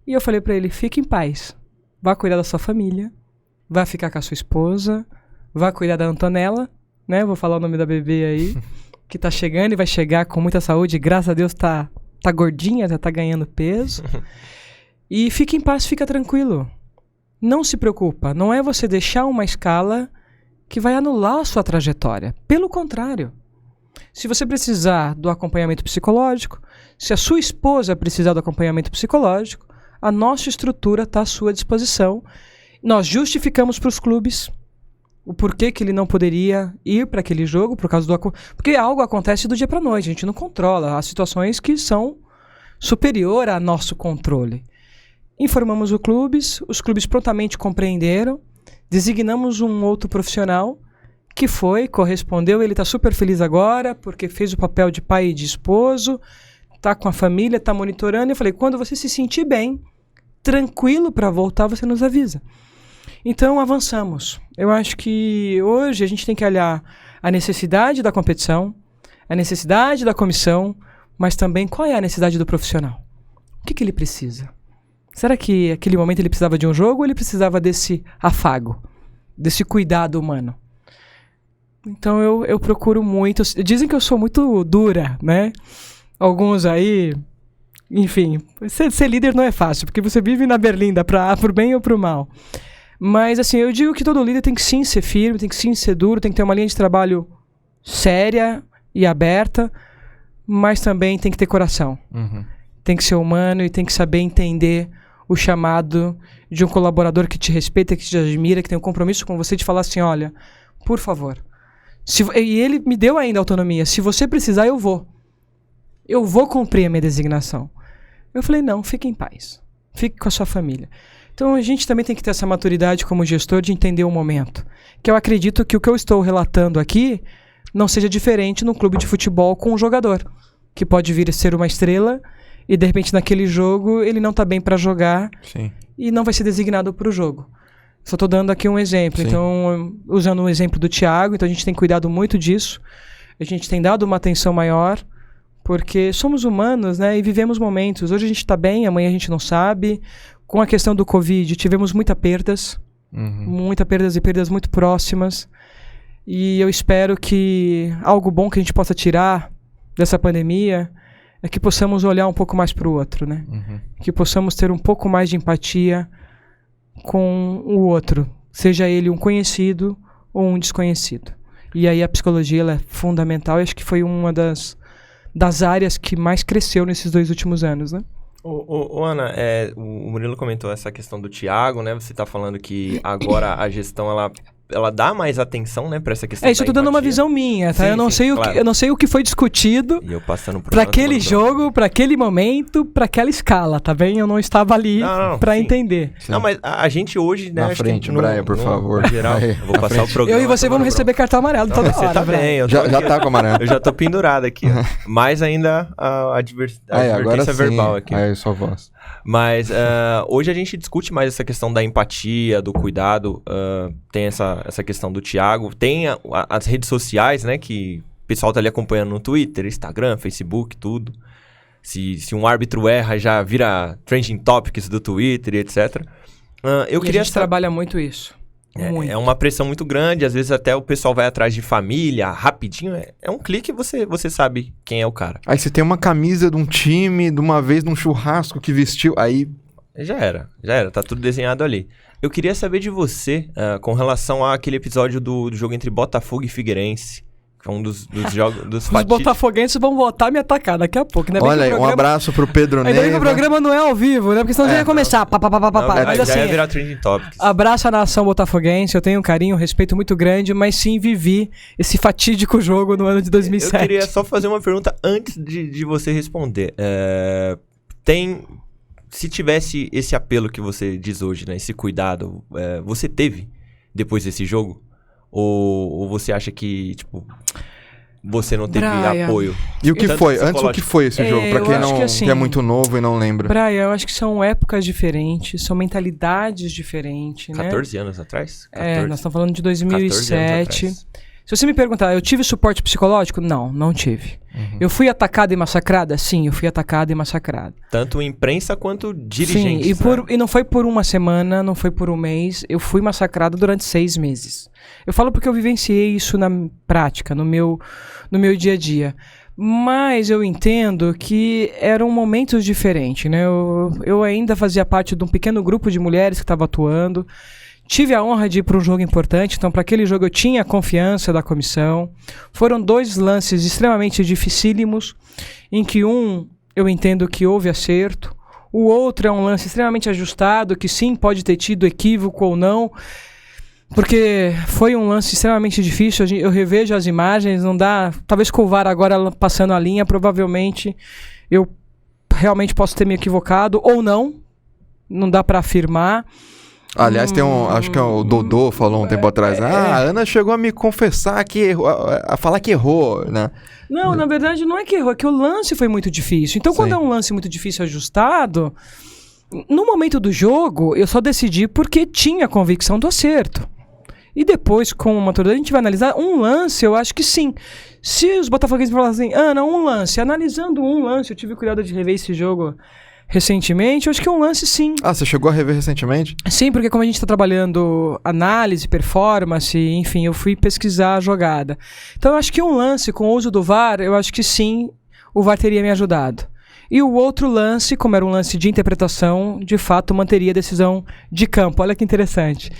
S1: E eu falei para ele, fique em paz. Vá cuidar da sua família. Vá ficar com a sua esposa. Vá cuidar da Antonella, né? Vou falar o nome da bebê aí. Que tá chegando e vai chegar com muita saúde. Graças a Deus tá gordinha, já tá ganhando peso. E fique em paz, fica tranquilo. Não se preocupa. Não é você deixar uma escala que vai anular a sua trajetória. Pelo contrário. Se você precisar do acompanhamento psicológico, se a sua esposa precisar do acompanhamento psicológico, a nossa estrutura está à sua disposição. Nós justificamos para os clubes o porquê que ele não poderia ir para aquele jogo, porque algo acontece do dia para a noite, a gente não controla. Há situações que são superior a nosso controle. Informamos os clubes prontamente compreenderam, designamos um outro profissional que correspondeu, ele está super feliz agora, porque fez o papel de pai e de esposo, está com a família, está monitorando. Eu falei, quando você se sentir bem, tranquilo para voltar, você nos avisa. Então, avançamos. Eu acho que hoje a gente tem que olhar a necessidade da competição, a necessidade da comissão, mas também qual é a necessidade do profissional. O que ele precisa? Será que naquele momento ele precisava de um jogo ou ele precisava desse afago, desse cuidado humano? Então eu procuro muito. Dizem que eu sou muito dura, né? Alguns aí... Enfim, ser líder não é fácil, porque você vive na berlinda, pro bem ou pro mal. Mas, assim, eu digo que todo líder tem que sim ser firme, tem que sim ser duro, tem que ter uma linha de trabalho séria e aberta, mas também tem que ter coração. Tem que ser humano e tem que saber entender o chamado de um colaborador que te respeita, que te admira, que tem um compromisso com você de falar assim, olha, por favor. E ele me deu ainda autonomia. Se você precisar, eu vou. Eu vou cumprir a minha designação. Eu falei, não, fique em paz. Fique com a sua família. Então a gente também tem que ter essa maturidade como gestor de entender o momento. Que eu acredito que o que eu estou relatando aqui não seja diferente no clube de futebol com um jogador. Que pode vir a ser uma estrela e de repente naquele jogo ele não está bem para jogar.
S3: Sim.
S1: E não vai ser designado para o jogo. Só estou dando aqui um exemplo. Sim. Então, usando um exemplo do Thiago, então a gente tem cuidado muito disso. A gente tem dado uma atenção maior. Porque somos humanos, né? E vivemos momentos. Hoje a gente está bem, amanhã a gente não sabe. Com a questão do Covid, tivemos muitas perdas. Muitas perdas e perdas muito próximas. E eu espero que algo bom que a gente possa tirar dessa pandemia é que possamos olhar um pouco mais para o outro, né? Que possamos ter um pouco mais de empatia com o outro. Seja ele um conhecido ou um desconhecido. E aí a psicologia ela é fundamental. E acho que foi uma das áreas que mais cresceu nesses 2 últimos anos, né?
S2: Ana, o Murilo comentou essa questão do Thiago, né? Você tá falando que agora a gestão, ela dá mais atenção, né, pra essa questão
S1: isso eu tô dando uma visão minha, tá? Sim, eu não sei o que foi discutido pra aquele jogo, pra aquele momento, pra aquela escala, tá bem? Eu não estava ali pra entender.
S2: Sim. Não, mas a gente hoje, né...
S3: Na frente, Brian, por favor.
S2: Geral, eu vou passar o programa.
S1: Eu e você vamos receber cartão amarelo toda hora.
S2: Você tá bem.
S3: Já tá com amarelo.
S2: Eu já tô pendurado aqui. Mais ainda a advertência verbal aqui.
S3: Aí, sua voz.
S2: Mas hoje a gente discute mais essa questão da empatia, do cuidado. Tem essa questão do Thiago. Tem as redes sociais, né? Que o pessoal tá ali acompanhando no Twitter, Instagram, Facebook, tudo. Se um árbitro erra, já vira trending topics do Twitter e etc.
S1: A gente trabalha muito isso.
S2: É uma pressão muito grande. Às vezes até o pessoal vai atrás de família, rapidinho. É um clique e você sabe quem é o cara.
S3: Aí você tem uma camisa de um time, de uma vez num churrasco que vestiu, aí...
S2: Já era. Tá tudo desenhado ali. Eu queria saber de você, com relação àquele episódio do jogo entre Botafogo e Figueirense. Que é um dos jogos dos
S1: Os botafoguenses vão voltar a me atacar daqui a pouco, né?
S3: Olha aí, um abraço pro Pedro Neiva.
S1: Ainda bem que o programa não é ao vivo, né? Porque senão já ia começar.
S2: Mas assim, já ia virar trending topics.
S1: Abraço a nação botafoguense, eu tenho um carinho, um respeito muito grande, mas sim vivi esse fatídico jogo no ano de 2007.
S2: Eu queria só fazer uma pergunta antes de você responder. Se tivesse esse apelo que você diz hoje, né? Esse cuidado, você teve depois desse jogo? Ou você acha que, tipo, você não teve apoio?
S3: E o que foi? Antes, o que foi esse jogo? Pra quem não que é muito novo e não lembra.
S1: Brian, eu acho que são épocas diferentes, são mentalidades diferentes,
S2: 14 anos atrás?
S1: Nós estamos falando de 2007. Se você me perguntar, eu tive suporte psicológico? Não tive. Eu fui atacada e massacrada? Sim, eu fui atacada e massacrada.
S2: Tanto imprensa quanto dirigentes.
S1: Sim, e não foi por uma semana, não foi por um mês. Eu fui massacrada durante 6 meses. Eu falo porque eu vivenciei isso na prática, no meu dia a dia. Mas eu entendo que eram momentos diferentes, né? Eu ainda fazia parte de um pequeno grupo de mulheres que estava atuando. Tive a honra de ir para um jogo importante, então para aquele jogo eu tinha a confiança da comissão. Foram 2 lances extremamente dificílimos, em que eu entendo que houve acerto, o outro é um lance extremamente ajustado, que sim, pode ter tido equívoco ou não, porque foi um lance extremamente difícil. Eu revejo as imagens, não dá... Talvez com o VAR agora passando a linha, provavelmente eu realmente posso ter me equivocado, ou não dá para afirmar.
S3: Aliás, tem acho que o Dodô falou um tempo atrás, a Ana chegou a me confessar que errou, a falar que errou, né?
S1: Não, na verdade não é que errou, é que o lance foi muito difícil. Então, quando é um lance muito difícil ajustado, no momento do jogo, eu só decidi porque tinha convicção do acerto. E depois, com uma maturidade, a gente vai analisar um lance, eu acho que sim. Se os botafoguenses falassem, Ana, um lance, analisando um lance, eu tive cuidado de rever esse jogo recentemente, eu acho que é um lance sim.
S3: Ah, você chegou a rever recentemente?
S1: Sim, porque como a gente tá trabalhando análise, performance, enfim, eu fui pesquisar a jogada. Então eu acho que um lance com o uso do VAR, eu acho que sim, o VAR teria me ajudado. E o outro lance, como era um lance de interpretação, de fato manteria a decisão de campo. Olha que interessante.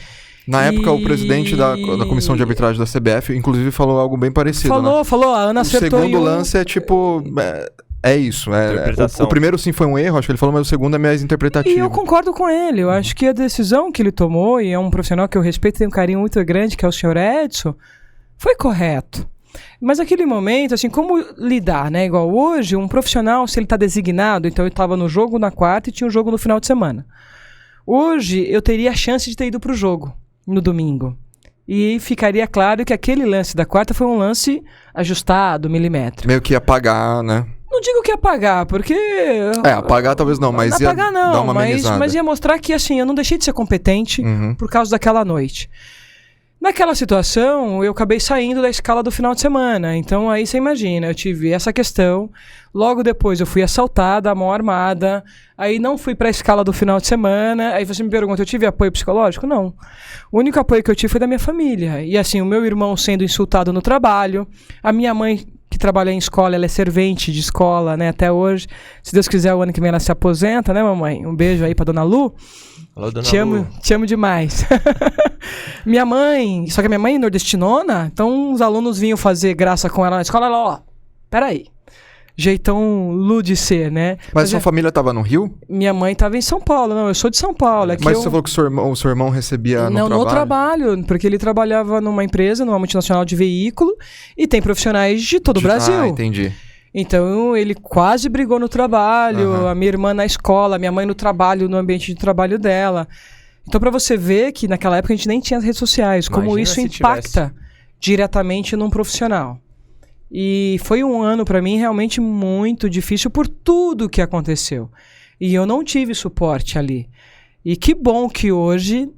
S3: Na época, o presidente da comissão de arbitragem da CBF, inclusive, falou algo bem parecido,
S1: Falou, a Ana acertou.
S3: O segundo lance é tipo... É isso. O primeiro sim foi um erro, acho que ele falou, mas o segundo é mais interpretativo.
S1: E eu concordo com ele. Eu acho que a decisão que ele tomou, e é um profissional que eu respeito e tenho um carinho muito grande, que é o senhor Edson, foi correto. Mas naquele momento, assim, como lidar, né? Igual hoje, um profissional, se ele está designado, então ele estava no jogo na quarta e tinha um jogo no final de semana. Hoje, eu teria a chance de ter ido para o jogo no domingo. E ficaria claro que aquele lance da quarta foi um lance ajustado, milimétrico.
S3: Meio que ia apagar, né?
S1: Não digo que ia apagar, porque...
S3: apagar talvez não, mas ia
S1: apagar, não,
S3: dar uma amenizada.
S1: Mas ia mostrar que, assim, eu não deixei de ser competente por causa daquela noite. Naquela situação, eu acabei saindo da escala do final de semana. Então, aí você imagina, eu tive essa questão. Logo depois, eu fui assaltada, à mão armada. Aí não fui pra escala do final de semana. Aí você me pergunta, eu tive apoio psicológico? Não. O único apoio que eu tive foi da minha família. E assim, o meu irmão sendo insultado no trabalho. A minha mãe, que trabalha em escola, ela é servente de escola, né, até hoje. Se Deus quiser, o ano que vem ela se aposenta, né, mamãe? Um beijo aí pra dona Lu.
S2: Alô, dona Lu.
S1: Te amo demais. Minha mãe, só que a minha mãe é nordestinona, então os alunos vinham fazer graça com ela na escola, ela, ó, peraí. Jeitão Lu de ser, né?
S3: Mas sua família tava no Rio?
S1: Minha mãe tava em São Paulo, não, eu sou de São Paulo.
S3: Mas você falou que o seu irmão recebia no trabalho? Não,
S1: no trabalho, porque ele trabalhava numa empresa, numa multinacional de veículo, e tem profissionais de todo o Brasil.
S3: Ah, entendi.
S1: Então, ele quase brigou no trabalho, a minha irmã na escola, a minha mãe no trabalho, no ambiente de trabalho dela. Então, pra você ver que naquela época a gente nem tinha as redes sociais, como isso impacta diretamente num profissional. E foi um ano pra mim realmente muito difícil por tudo que aconteceu. E eu não tive suporte ali. E que bom que hoje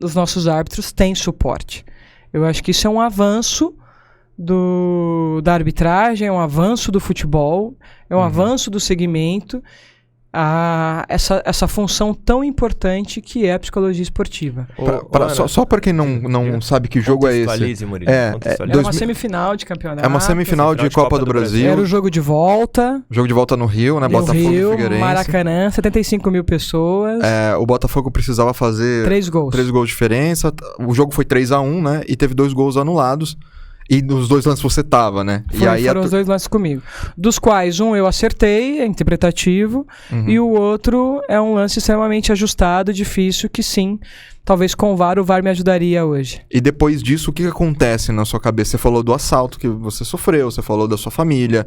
S1: os nossos árbitros têm suporte. Eu acho que isso é um avanço da arbitragem, é um avanço do futebol, é um avanço do segmento, essa função tão importante que é a psicologia esportiva.
S3: Só para quem não sabe que jogo é esse.
S2: Murilo,
S1: é uma semifinal de campeonato.
S3: É uma semifinal de Copa do Brasil.
S1: Era o jogo de volta.
S3: Jogo de volta no Rio, né? Botafogo e Figueirense.
S1: Maracanã, 75 mil pessoas.
S3: O Botafogo precisava fazer 3 gols. 3 gols de diferença. O jogo foi 3-1, né? E teve 2 gols anulados. E nos 2 lances você tava, né?
S1: Foram os 2 lances comigo. Dos quais um eu acertei, é interpretativo, e o outro é um lance extremamente ajustado, difícil, que sim, talvez com o VAR me ajudaria hoje.
S3: E depois disso, o que acontece na sua cabeça? Você falou do assalto que você sofreu, você falou da sua família.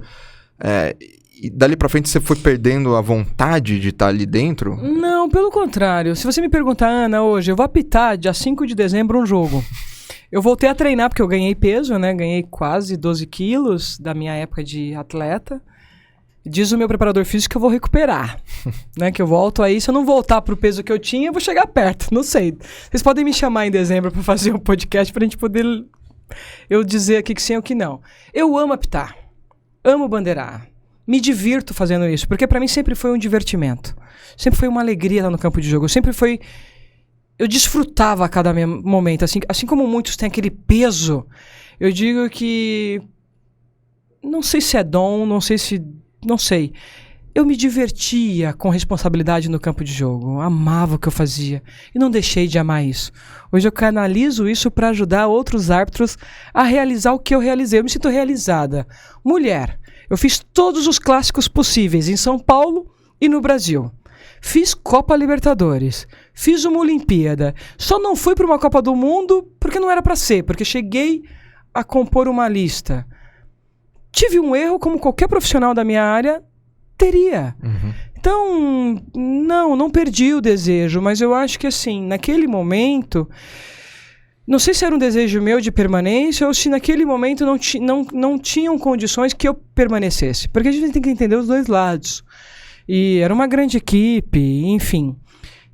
S3: E dali pra frente você foi perdendo a vontade de estar ali dentro?
S1: Não, pelo contrário. Se você me perguntar, Ana, hoje, eu vou apitar dia 5 de dezembro um jogo. Eu voltei a treinar porque eu ganhei peso, né? Ganhei quase 12 quilos da minha época de atleta. Diz o meu preparador físico que eu vou recuperar, né? Que eu volto aí, se eu não voltar pro peso que eu tinha, eu vou chegar perto, não sei. Vocês podem me chamar em dezembro para fazer um podcast pra gente poder eu dizer aqui que sim ou que não. Eu amo apitar, amo bandeirar, me divirto fazendo isso, porque pra mim sempre foi um divertimento. Sempre foi uma alegria estar no campo de jogo, eu desfrutava a cada momento, assim como muitos têm aquele peso, eu digo que não sei se é dom, não sei. Eu me divertia com responsabilidade no campo de jogo, amava o que eu fazia e não deixei de amar isso. Hoje eu canalizo isso para ajudar outros árbitros a realizar o que eu realizei. Eu me sinto realizada. Mulher, eu fiz todos os clássicos possíveis em São Paulo e no Brasil. Fiz Copa Libertadores, fiz uma Olimpíada, só não fui para uma Copa do Mundo porque não era para ser, porque cheguei a compor uma lista. Tive um erro como qualquer profissional da minha área teria. Então, não perdi o desejo, mas eu acho que assim, naquele momento, não sei se era um desejo meu de permanência ou se naquele momento não tinham condições que eu permanecesse, porque a gente tem que entender os dois lados. E era uma grande equipe, enfim.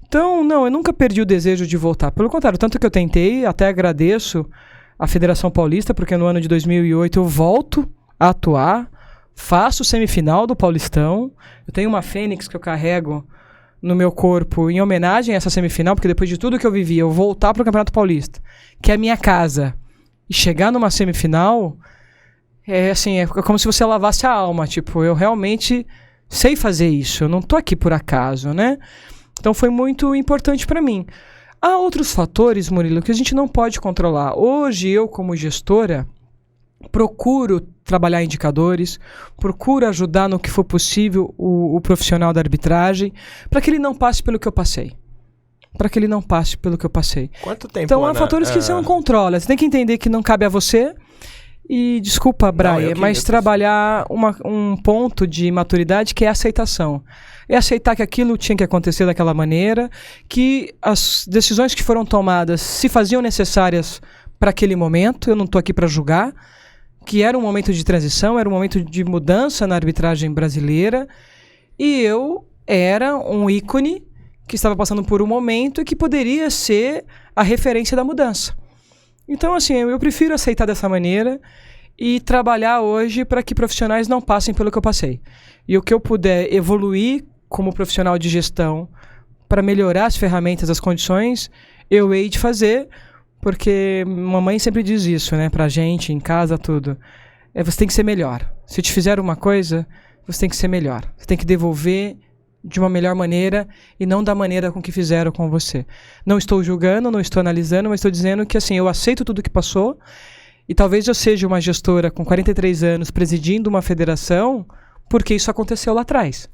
S1: Então, não, eu nunca perdi o desejo de voltar. Pelo contrário, tanto que eu tentei, até agradeço a Federação Paulista, porque no ano de 2008 eu volto a atuar faço semifinal do Paulistão, eu tenho uma fênix que eu carrego no meu corpo em homenagem a essa semifinal, porque depois de tudo que eu vivi, eu voltar pro Campeonato Paulista, que é a minha casa, e chegar numa semifinal, é como se você lavasse a alma, tipo, eu realmente sei fazer isso, eu não tô aqui por acaso, né? Então foi muito importante para mim. Há outros fatores, Murilo, que a gente não pode controlar. Hoje, eu como gestora, procuro trabalhar indicadores, procuro ajudar no que for possível o profissional da arbitragem, para que ele não passe pelo que eu passei.
S2: Quanto tempo,
S1: então,
S2: Ana,
S1: há fatores que você não controla. Você tem que entender que não cabe a você. E, desculpa, Brian, mas trabalhar um ponto de maturidade que é a aceitação. É aceitar que aquilo tinha que acontecer daquela maneira, que as decisões que foram tomadas se faziam necessárias para aquele momento, eu não estou aqui para julgar, que era um momento de transição, era um momento de mudança na arbitragem brasileira, e eu era um ícone que estava passando por um momento e que poderia ser a referência da mudança. Então, assim, eu prefiro aceitar dessa maneira e trabalhar hoje para que profissionais não passem pelo que eu passei. E o que eu puder evoluir como profissional de gestão para melhorar as ferramentas, as condições, eu hei de fazer, porque mamãe sempre diz isso, né, pra gente, em casa, tudo. Você tem que ser melhor. Se te fizeram uma coisa, você tem que ser melhor. Você tem que devolver de uma melhor maneira e não da maneira com que fizeram com você. Não estou julgando, não estou analisando, mas estou dizendo que assim, eu aceito tudo que passou e talvez eu seja uma gestora com 43 anos presidindo uma federação porque isso aconteceu lá atrás.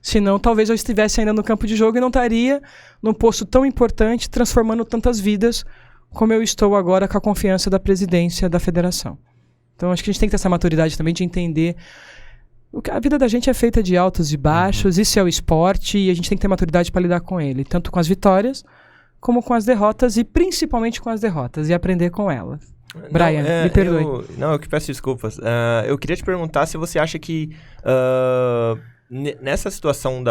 S1: Senão, talvez eu estivesse ainda no campo de jogo e não estaria num posto tão importante, transformando tantas vidas como eu estou agora com a confiança da presidência da federação. Então, acho que a gente tem que ter essa maturidade também de entender a vida da gente é feita de altos e baixos, isso é o esporte e a gente tem que ter maturidade para lidar com ele, tanto com as vitórias como com as derrotas e principalmente com as derrotas e aprender com elas. Brian, me perdoe.
S2: Eu que peço desculpas. Eu queria te perguntar se você acha que nessa situação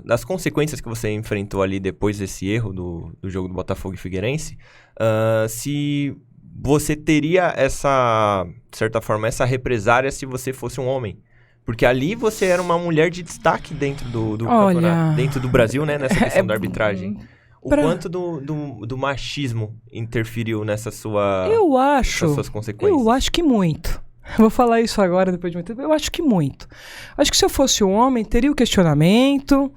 S2: das consequências que você enfrentou ali depois desse erro do jogo do Botafogo e Figueirense, se você teria essa, de certa forma, essa represária se você fosse um homem. Porque ali você era uma mulher de destaque dentro do campeonato, dentro do Brasil, né? Nessa questão da arbitragem. O quanto do machismo interferiu nessas suas consequências?
S1: Eu acho que muito. Vou falar isso agora, depois de muito tempo. Eu acho que muito. Acho que se eu fosse um homem, teria o questionamento,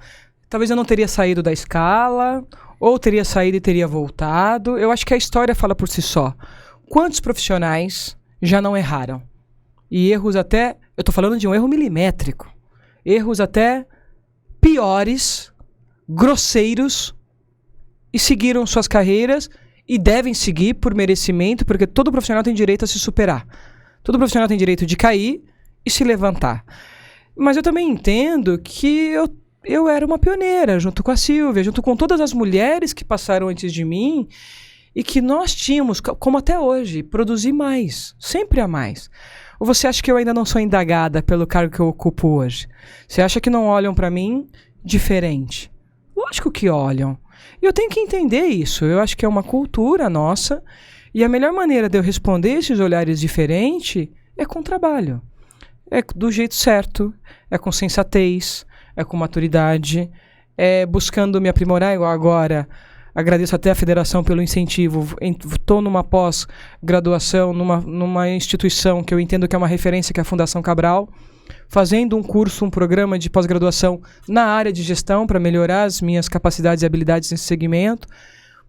S1: talvez eu não teria saído da escala, ou teria saído e teria voltado. Eu acho que a história fala por si só. Quantos profissionais já não erraram? E erros até... Eu tô falando de um erro milimétrico. Erros até piores, grosseiros, e seguiram suas carreiras e devem seguir por merecimento, porque todo profissional tem direito a se superar. Todo profissional tem direito de cair e se levantar. Mas eu também entendo que eu era uma pioneira, junto com a Silvia, junto com todas as mulheres que passaram antes de mim, e que nós tínhamos, como até hoje, produzir mais, sempre a mais. Ou você acha que eu ainda não sou indagada pelo cargo que eu ocupo hoje? Você acha que não olham para mim diferente? Lógico que olham. E eu tenho que entender isso. Eu acho que é uma cultura nossa. E a melhor maneira de eu responder esses olhares diferentes é com trabalho. É do jeito certo. É com sensatez. É com maturidade. É buscando me aprimorar igual agora. Agradeço até a federação pelo incentivo. Estou numa pós-graduação, numa instituição que eu entendo que é uma referência, que é a Fundação Cabral, fazendo um curso, um programa de pós-graduação na área de gestão para melhorar as minhas capacidades e habilidades nesse segmento.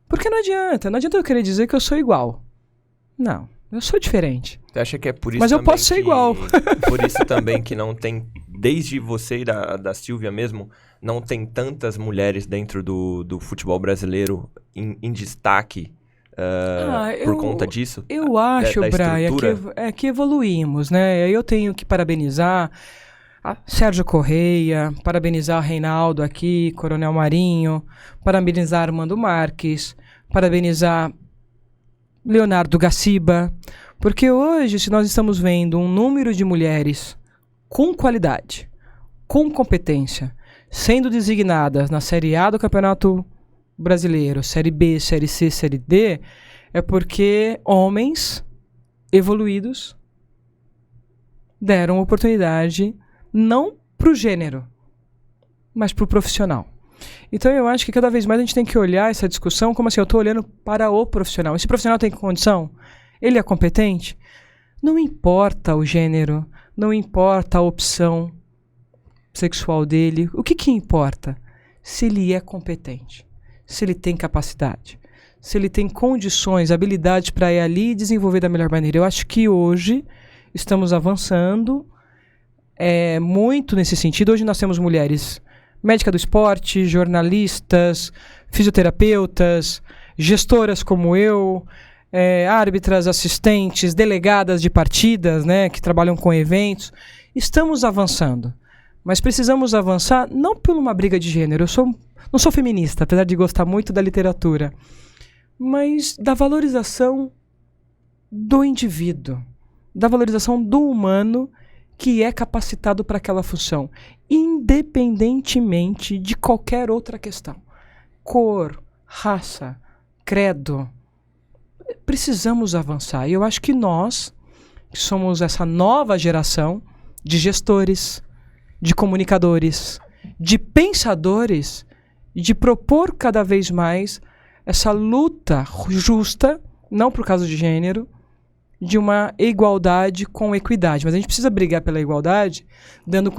S1: Porque não adianta eu querer dizer que eu sou igual. Não, eu sou diferente.
S2: Você acha que é por isso
S1: Mas eu posso ser igual.
S2: Por isso também que não tem, desde você e da Silvia mesmo, não tem tantas mulheres dentro do futebol brasileiro em destaque por conta disso?
S1: Eu acho, Brian, que evoluímos, né? Eu tenho que parabenizar a Sérgio Correia, parabenizar Reinaldo aqui, Coronel Marinho, parabenizar Armando Marques, parabenizar Leonardo Gaciba, porque hoje, se nós estamos vendo um número de mulheres com qualidade, com competência, sendo designadas na Série A do Campeonato Brasileiro, Série B, Série C, Série D, é porque homens evoluídos deram oportunidade não para o gênero, mas para o profissional. Então eu acho que cada vez mais a gente tem que olhar essa discussão como assim, eu estou olhando para o profissional. Esse profissional tem condição? Ele é competente? Não importa o gênero, não importa a opção sexual dele. O que importa? Se ele é competente, se ele tem capacidade, se ele tem condições, habilidades para ir ali e desenvolver da melhor maneira. Eu acho que hoje estamos avançando muito nesse sentido. Hoje nós temos mulheres médica do esporte, jornalistas, fisioterapeutas, gestoras como eu, árbitras, assistentes, delegadas de partidas, né, que trabalham com eventos. Estamos avançando, mas precisamos avançar não por uma briga de gênero. Não sou feminista, apesar de gostar muito da literatura, mas da valorização do indivíduo, da valorização do humano que é capacitado para aquela função, independentemente de qualquer outra questão. Cor, raça, credo. Precisamos avançar. E eu acho que nós, que somos essa nova geração de gestores, de comunicadores, de pensadores, de propor cada vez mais essa luta justa, não por causa de gênero, de uma igualdade com equidade. Mas a gente precisa brigar pela igualdade dando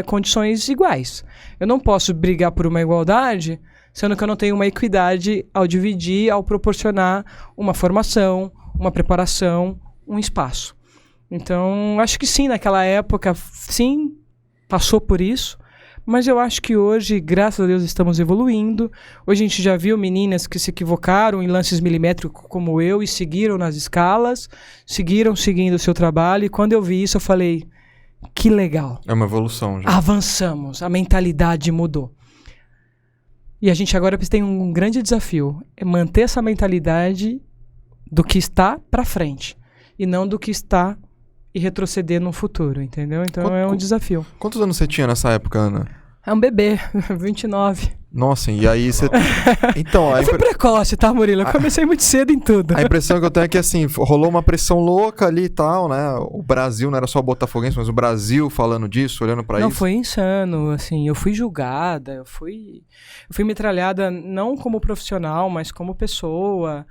S1: condições iguais. Eu não posso brigar por uma igualdade sendo que eu não tenho uma equidade ao dividir, ao proporcionar uma formação, uma preparação, um espaço. Então, acho que sim, naquela época, sim, passou por isso. Mas eu acho que hoje, graças a Deus, estamos evoluindo. Hoje a gente já viu meninas que se equivocaram em lances milimétricos como eu e seguiram nas escalas, seguiram seguindo o seu trabalho. E quando eu vi isso, eu falei, que legal.
S3: É uma evolução já.
S1: Avançamos, a mentalidade mudou. E a gente agora tem um grande desafio, é manter essa mentalidade do que está para frente e não do que está e retroceder no futuro, entendeu? Então é um desafio.
S3: Quantos anos você tinha nessa época, Ana?
S1: É um bebê, 29.
S3: Nossa, e aí você... Então,
S1: eu fui precoce, tá, Murilo? Eu comecei muito cedo em tudo.
S3: A impressão que eu tenho é que, assim, rolou uma pressão louca ali e tal, né? O Brasil, não era só o botafoguense, mas o Brasil falando disso, olhando pra isso.
S1: Não, foi insano, assim, eu fui julgada, eu fui metralhada não como profissional, mas como pessoa,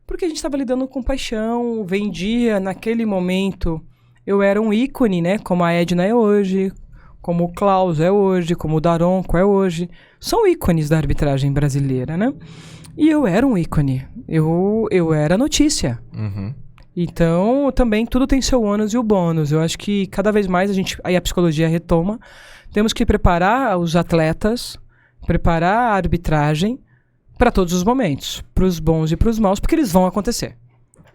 S1: porque a gente tava lidando com paixão, vendia, naquele momento, eu era um ícone, né? Como a Edna é hoje, como o Klaus é hoje, como o Daronco é hoje. São ícones da arbitragem brasileira, né? E eu era um ícone. Eu era notícia.
S3: Uhum.
S1: Então, também tudo tem seu ônus e o bônus. Eu acho que cada vez mais aí a psicologia retoma. Temos que preparar os atletas, preparar a arbitragem para todos os momentos. Para os bons e para os maus, porque eles vão acontecer.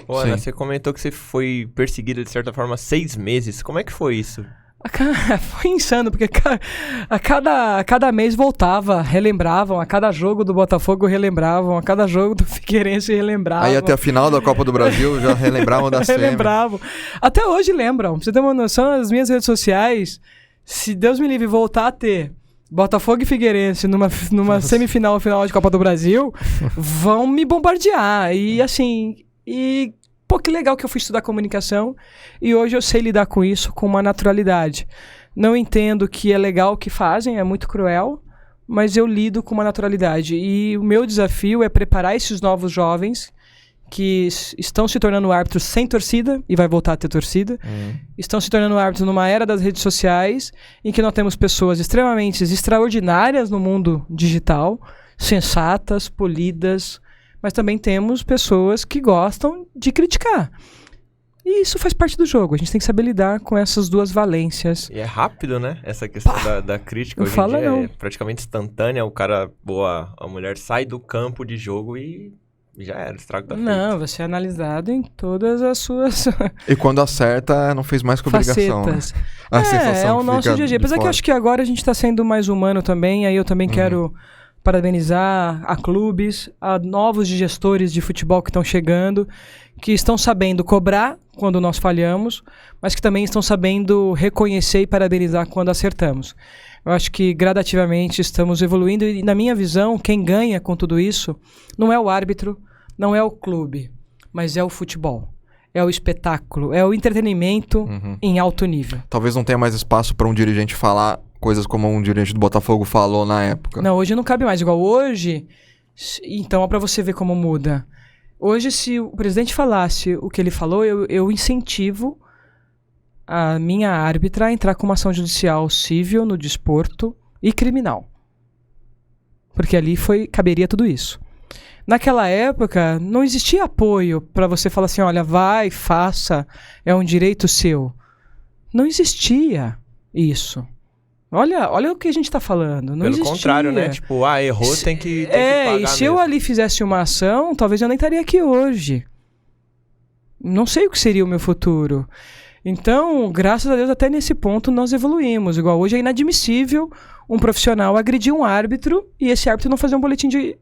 S2: Ô, Ana, você comentou que você foi perseguida, de certa forma, 6 meses. Como é que foi isso?
S1: Foi insano, porque a cada mês voltava, relembravam, a cada jogo do Botafogo relembravam, a cada jogo do Figueirense relembravam.
S3: Aí até a final da Copa do Brasil já relembravam da semi.
S1: Relembravam. Até hoje lembram. Pra você ter uma noção, as minhas redes sociais, se Deus me livre voltar a ter Botafogo e Figueirense numa semifinal, final de Copa do Brasil, vão me bombardear. E assim... Pô, que legal que eu fui estudar comunicação e hoje eu sei lidar com isso com uma naturalidade. Não entendo que é legal o que fazem, é muito cruel, mas eu lido com uma naturalidade. E o meu desafio é preparar esses novos jovens que estão se tornando árbitros sem torcida, e vai voltar a ter torcida, estão se tornando árbitros numa era das redes sociais, em que nós temos pessoas extremamente extraordinárias no mundo digital, sensatas, polidas, mas também temos pessoas que gostam de criticar. E isso faz parte do jogo. A gente tem que saber lidar com essas duas valências.
S2: E é rápido, né? Essa questão da crítica hoje em dia é praticamente instantânea. O cara, a mulher sai do campo de jogo e já era, estrago tá feito.
S1: Não, você é analisado em todas as suas...
S3: E quando acerta, não fez mais que obrigação.
S1: Facetas. Né? É o nosso dia a dia. Apesar que eu acho que agora a gente está sendo mais humano também. Aí eu também quero... parabenizar a clubes, a novos gestores de futebol que estão chegando, que estão sabendo cobrar quando nós falhamos, mas que também estão sabendo reconhecer e parabenizar quando acertamos. Eu acho que gradativamente estamos evoluindo e, na minha visão, quem ganha com tudo isso não é o árbitro, não é o clube, mas é o futebol. é o espetáculo, é o entretenimento em alto nível.
S3: Talvez não tenha mais espaço para um dirigente falar coisas como um dirigente do Botafogo falou na época.
S1: Não, hoje não cabe mais. Igual hoje, então é para você ver como muda. Hoje, se o presidente falasse o que ele falou, eu incentivo a minha árbitra a entrar com uma ação judicial civil no desporto e criminal. Porque ali caberia tudo isso. Naquela época, não existia apoio para você falar assim, olha, vai, faça, é um direito seu. Não existia isso. Olha o que a gente tá falando. Não existia.
S2: Pelo contrário, né? Tipo, errou, tem que pagar
S1: e se
S2: mesmo.
S1: eu ali fizesse uma ação, talvez eu nem estaria aqui hoje. Não sei o que seria o meu futuro. Então, graças a Deus, até nesse ponto nós evoluímos. Igual hoje é inadmissível um profissional agredir um árbitro e esse árbitro não fazer um boletim de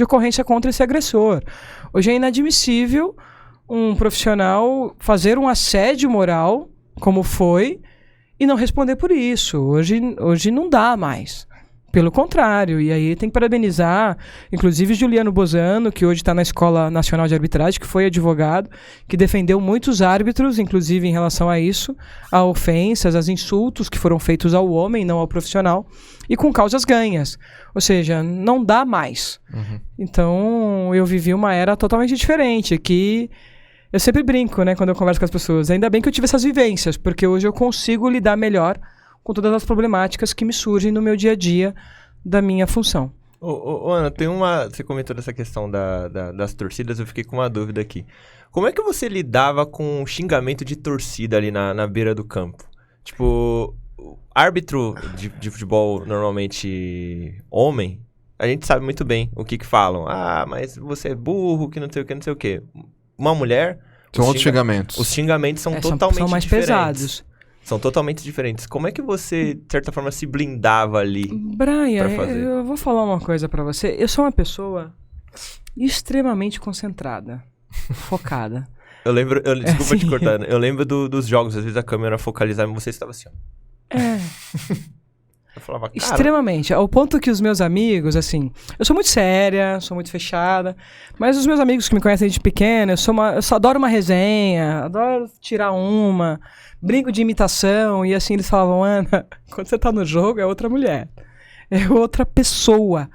S1: ocorrência contra esse agressor. Hoje é inadmissível um profissional fazer um assédio moral, como foi, e não responder por isso. Hoje não dá mais. Pelo contrário. E aí tem que parabenizar, inclusive Juliano Bozano, que hoje está na Escola Nacional de Arbitragem, que foi advogado, que defendeu muitos árbitros, inclusive em relação a isso, a ofensas, a insultos que foram feitos ao homem, não ao profissional, e com causas ganhas. Ou seja, não dá mais. Então, eu vivi uma era totalmente diferente, que eu sempre brinco, né, quando eu converso com as pessoas. Ainda bem que eu tive essas vivências, porque hoje eu consigo lidar melhor com todas as problemáticas que me surgem no meu dia a dia da minha função.
S2: Ana, você comentou dessa questão das torcidas, eu fiquei com uma dúvida aqui. Como é que você lidava com o xingamento de torcida ali na beira do campo? Tipo, árbitro de futebol, normalmente homem, a gente sabe muito bem o que falam. Mas você é burro, que não sei o que, não sei o que. Uma mulher...
S3: São outros xingamentos.
S2: Os xingamentos são totalmente
S1: são mais
S2: diferentes.
S1: Pesados.
S2: São totalmente diferentes. Como é que você, de certa forma, se blindava ali?
S1: Brian, eu vou falar uma coisa pra você. Eu sou uma pessoa extremamente concentrada, focada.
S2: Desculpa te cortar. Eu lembro dos jogos, às vezes a câmera focalizava em você e estava assim, ó. Eu falava, cara...
S1: Extremamente. Ao ponto que os meus amigos, assim... Eu sou muito séria, sou muito fechada, mas os meus amigos que me conhecem desde pequena, eu só adoro uma resenha, adoro tirar uma, brinco de imitação, e assim eles falavam, Ana, quando você tá no jogo é outra mulher, é outra pessoa.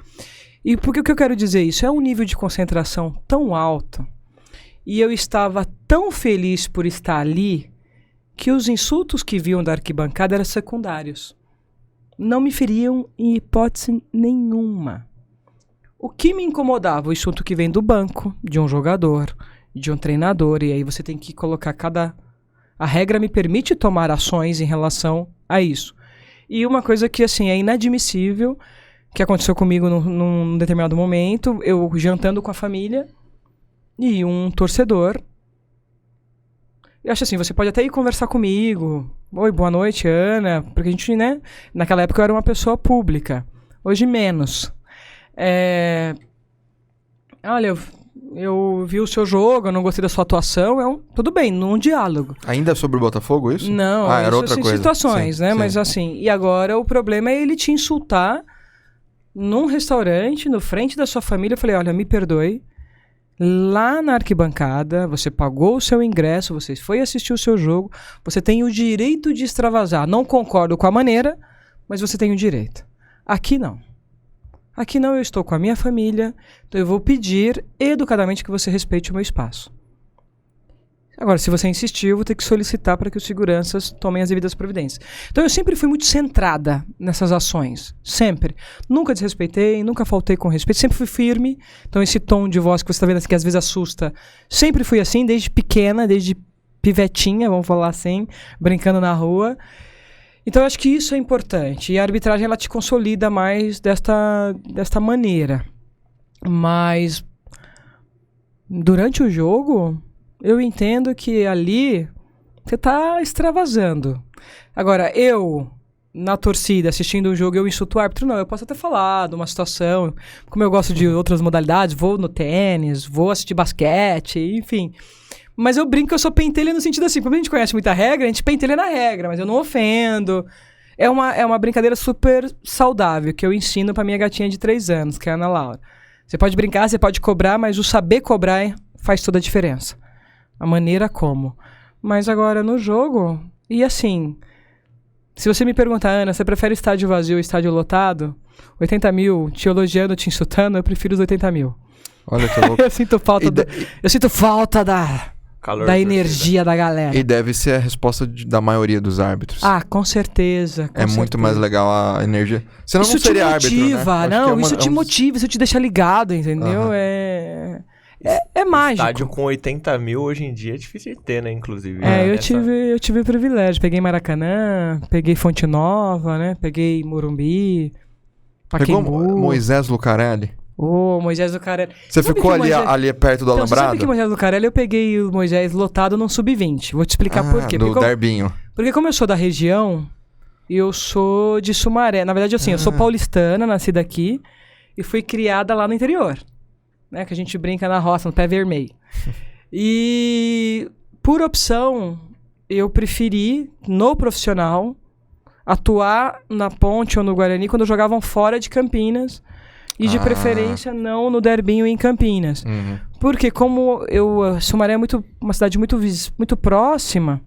S1: E por que eu quero dizer isso? É um nível de concentração tão alto, e eu estava tão feliz por estar ali, que os insultos que vinham da arquibancada eram secundários. Não me feriam em hipótese nenhuma. O que me incomodava, o insulto que vem do banco, de um jogador, de um treinador, e aí você tem que colocar A regra me permite tomar ações em relação a isso. E uma coisa que, assim, é inadmissível, que aconteceu comigo num determinado momento, eu jantando com a família, e um torcedor... Eu acho assim, você pode até ir conversar comigo. Oi, boa noite, Ana. Porque a gente, né? Naquela época eu era uma pessoa pública. Hoje menos. Olha, eu vi o seu jogo, eu não gostei da sua atuação. Tudo bem, num diálogo.
S3: Ainda é sobre o Botafogo isso?
S1: Não,
S3: era
S1: isso,
S3: outra
S1: assim,
S3: coisa.
S1: Situações,
S3: sim,
S1: né?
S3: Sim.
S1: Mas assim, e agora o problema é ele te insultar num restaurante, no frente da sua família. Eu falei, olha, me perdoe. Lá na arquibancada, você pagou o seu ingresso, você foi assistir o seu jogo, você tem o direito de extravasar. Não concordo com a maneira, mas você tem o direito. Aqui não. Aqui não, eu estou com a minha família, então eu vou pedir educadamente que você respeite o meu espaço. Agora, se você insistir, eu vou ter que solicitar para que os seguranças tomem as devidas providências. Então, eu sempre fui muito centrada nessas ações. Sempre. Nunca desrespeitei, nunca faltei com respeito. Sempre fui firme. Então, esse tom de voz que você está vendo que às vezes assusta. Sempre fui assim, desde pequena, desde pivetinha, vamos falar assim, brincando na rua. Então, eu acho que isso é importante. E a arbitragem, ela te consolida mais desta maneira. Mas, durante o jogo... Eu entendo que ali você tá extravasando. Agora, eu, na torcida, assistindo um jogo, eu insulto o árbitro. Não, eu posso até falar de uma situação. Como eu gosto de outras modalidades, vou no tênis, vou assistir basquete, enfim. Mas eu brinco que eu sou pentelha no sentido assim, como a gente conhece muita regra, a gente pentelha na regra, mas eu não ofendo. É uma brincadeira super saudável que eu ensino pra minha gatinha de 3 anos, que é a Ana Laura. Você pode brincar, você pode cobrar, mas o saber cobrar faz toda a diferença. a maneira como. Mas agora no jogo, e assim, se você me perguntar, Ana, você prefere estádio vazio ou estádio lotado? 80 mil te elogiando, te insultando, eu prefiro os 80 mil.
S3: Olha que louco.
S1: Eu sinto falta da energia da galera.
S3: E deve ser a resposta da maioria dos árbitros.
S1: Ah, com certeza.
S3: Muito mais legal a energia. Senão isso não seria árbitro, né?
S1: Isso te motiva, isso te deixa ligado, entendeu? É mágico.
S2: Estádio com 80 mil hoje em dia é difícil de ter, né? Inclusive.
S1: Eu tive privilégio. Peguei Maracanã, peguei Fonte Nova, né? Peguei Morumbi, Pacaembu.
S3: Pegou Moisés Lucarelli?
S1: Moisés Lucarelli.
S3: Você ficou ali perto do Alambrado?
S1: Você sabe que Moisés Lucarelli eu peguei o Moisés lotado num sub-20. Vou te explicar por quê.
S3: No Derbinho.
S1: Porque como eu sou da região, eu sou de Sumaré. Na verdade, assim, eu sou paulistana, nascida aqui, e fui criada lá no interior. Né? Que a gente brinca na roça, no pé vermelho. E por opção, eu preferi, no profissional, atuar na Ponte ou no Guarani quando jogavam fora de Campinas. E de preferência não no Derbinho em Campinas. Porque como Sumaré é uma cidade muito próxima,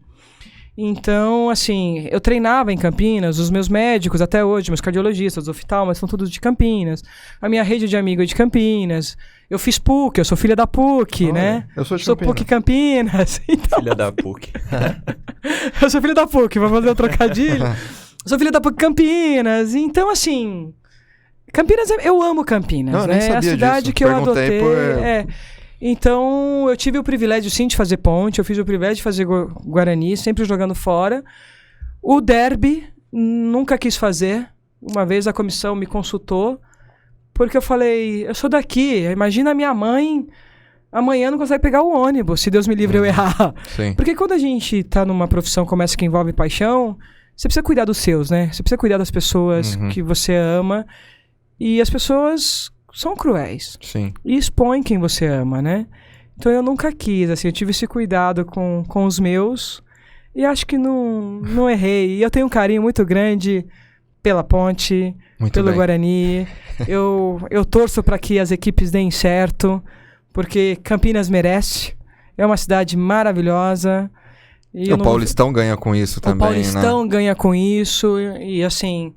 S1: então, assim, eu treinava em Campinas, os meus médicos até hoje, meus cardiologistas, oftalmas, são todos de Campinas. A minha rede de amigos é de Campinas. Eu fiz PUC, eu sou filha da PUC, né?
S3: Eu sou
S1: PUC Campinas. Então...
S2: Filha da PUC.
S1: Eu sou filha da PUC, vamos fazer um trocadilho. Eu sou filha da PUC Campinas, então, assim... Campinas, eu amo Campinas, né? É a cidade que eu adotei. Então, eu tive o privilégio, sim, de fazer Ponte. Eu fiz o privilégio de fazer Guarani, sempre jogando fora. O derby, nunca quis fazer. Uma vez a comissão me consultou, porque eu falei, eu sou daqui. Imagina a minha mãe, amanhã não consegue pegar o ônibus, se Deus me livre eu errar.
S3: Sim.
S1: Porque quando a gente tá numa profissão como essa que envolve paixão, você precisa cuidar dos seus, né? Você precisa cuidar das pessoas que você ama. E as pessoas são cruéis.
S3: Sim.
S1: E expõem quem você ama, né? Então eu nunca quis, assim, eu tive esse cuidado com os meus. E acho que não errei. E eu tenho um carinho muito grande pela Ponte, pelo Guarani. Eu torço para que as equipes deem certo, porque Campinas merece. É uma cidade maravilhosa.
S3: E o Paulistão ganha com isso também, né? O
S1: Paulistão ganha com isso. E assim...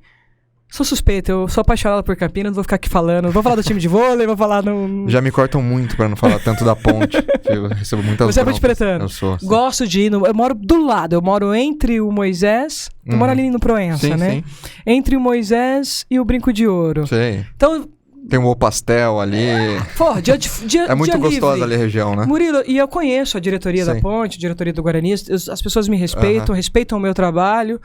S1: Sou suspeito, eu sou apaixonado por Campinas, não vou ficar aqui falando. Vou falar do time de vôlei, vou falar no...
S3: Já me cortam muito pra não falar tanto da Ponte. Eu recebo muitas
S1: Você é Ponte Pretano.
S3: Eu sou. Assim.
S1: Gosto de ir eu moro do lado, eu moro entre o Moisés... Eu moro ali no Proença, né? Sim. Entre o Moisés e o Brinco de Ouro.
S3: Sei.
S1: Então...
S3: Tem um pastel ali.
S1: Pô, dia
S3: é muito gostosa ali a região, né?
S1: Murilo, e eu conheço a diretoria da Ponte, a diretoria do Guarani. As pessoas me respeitam, respeitam o meu trabalho.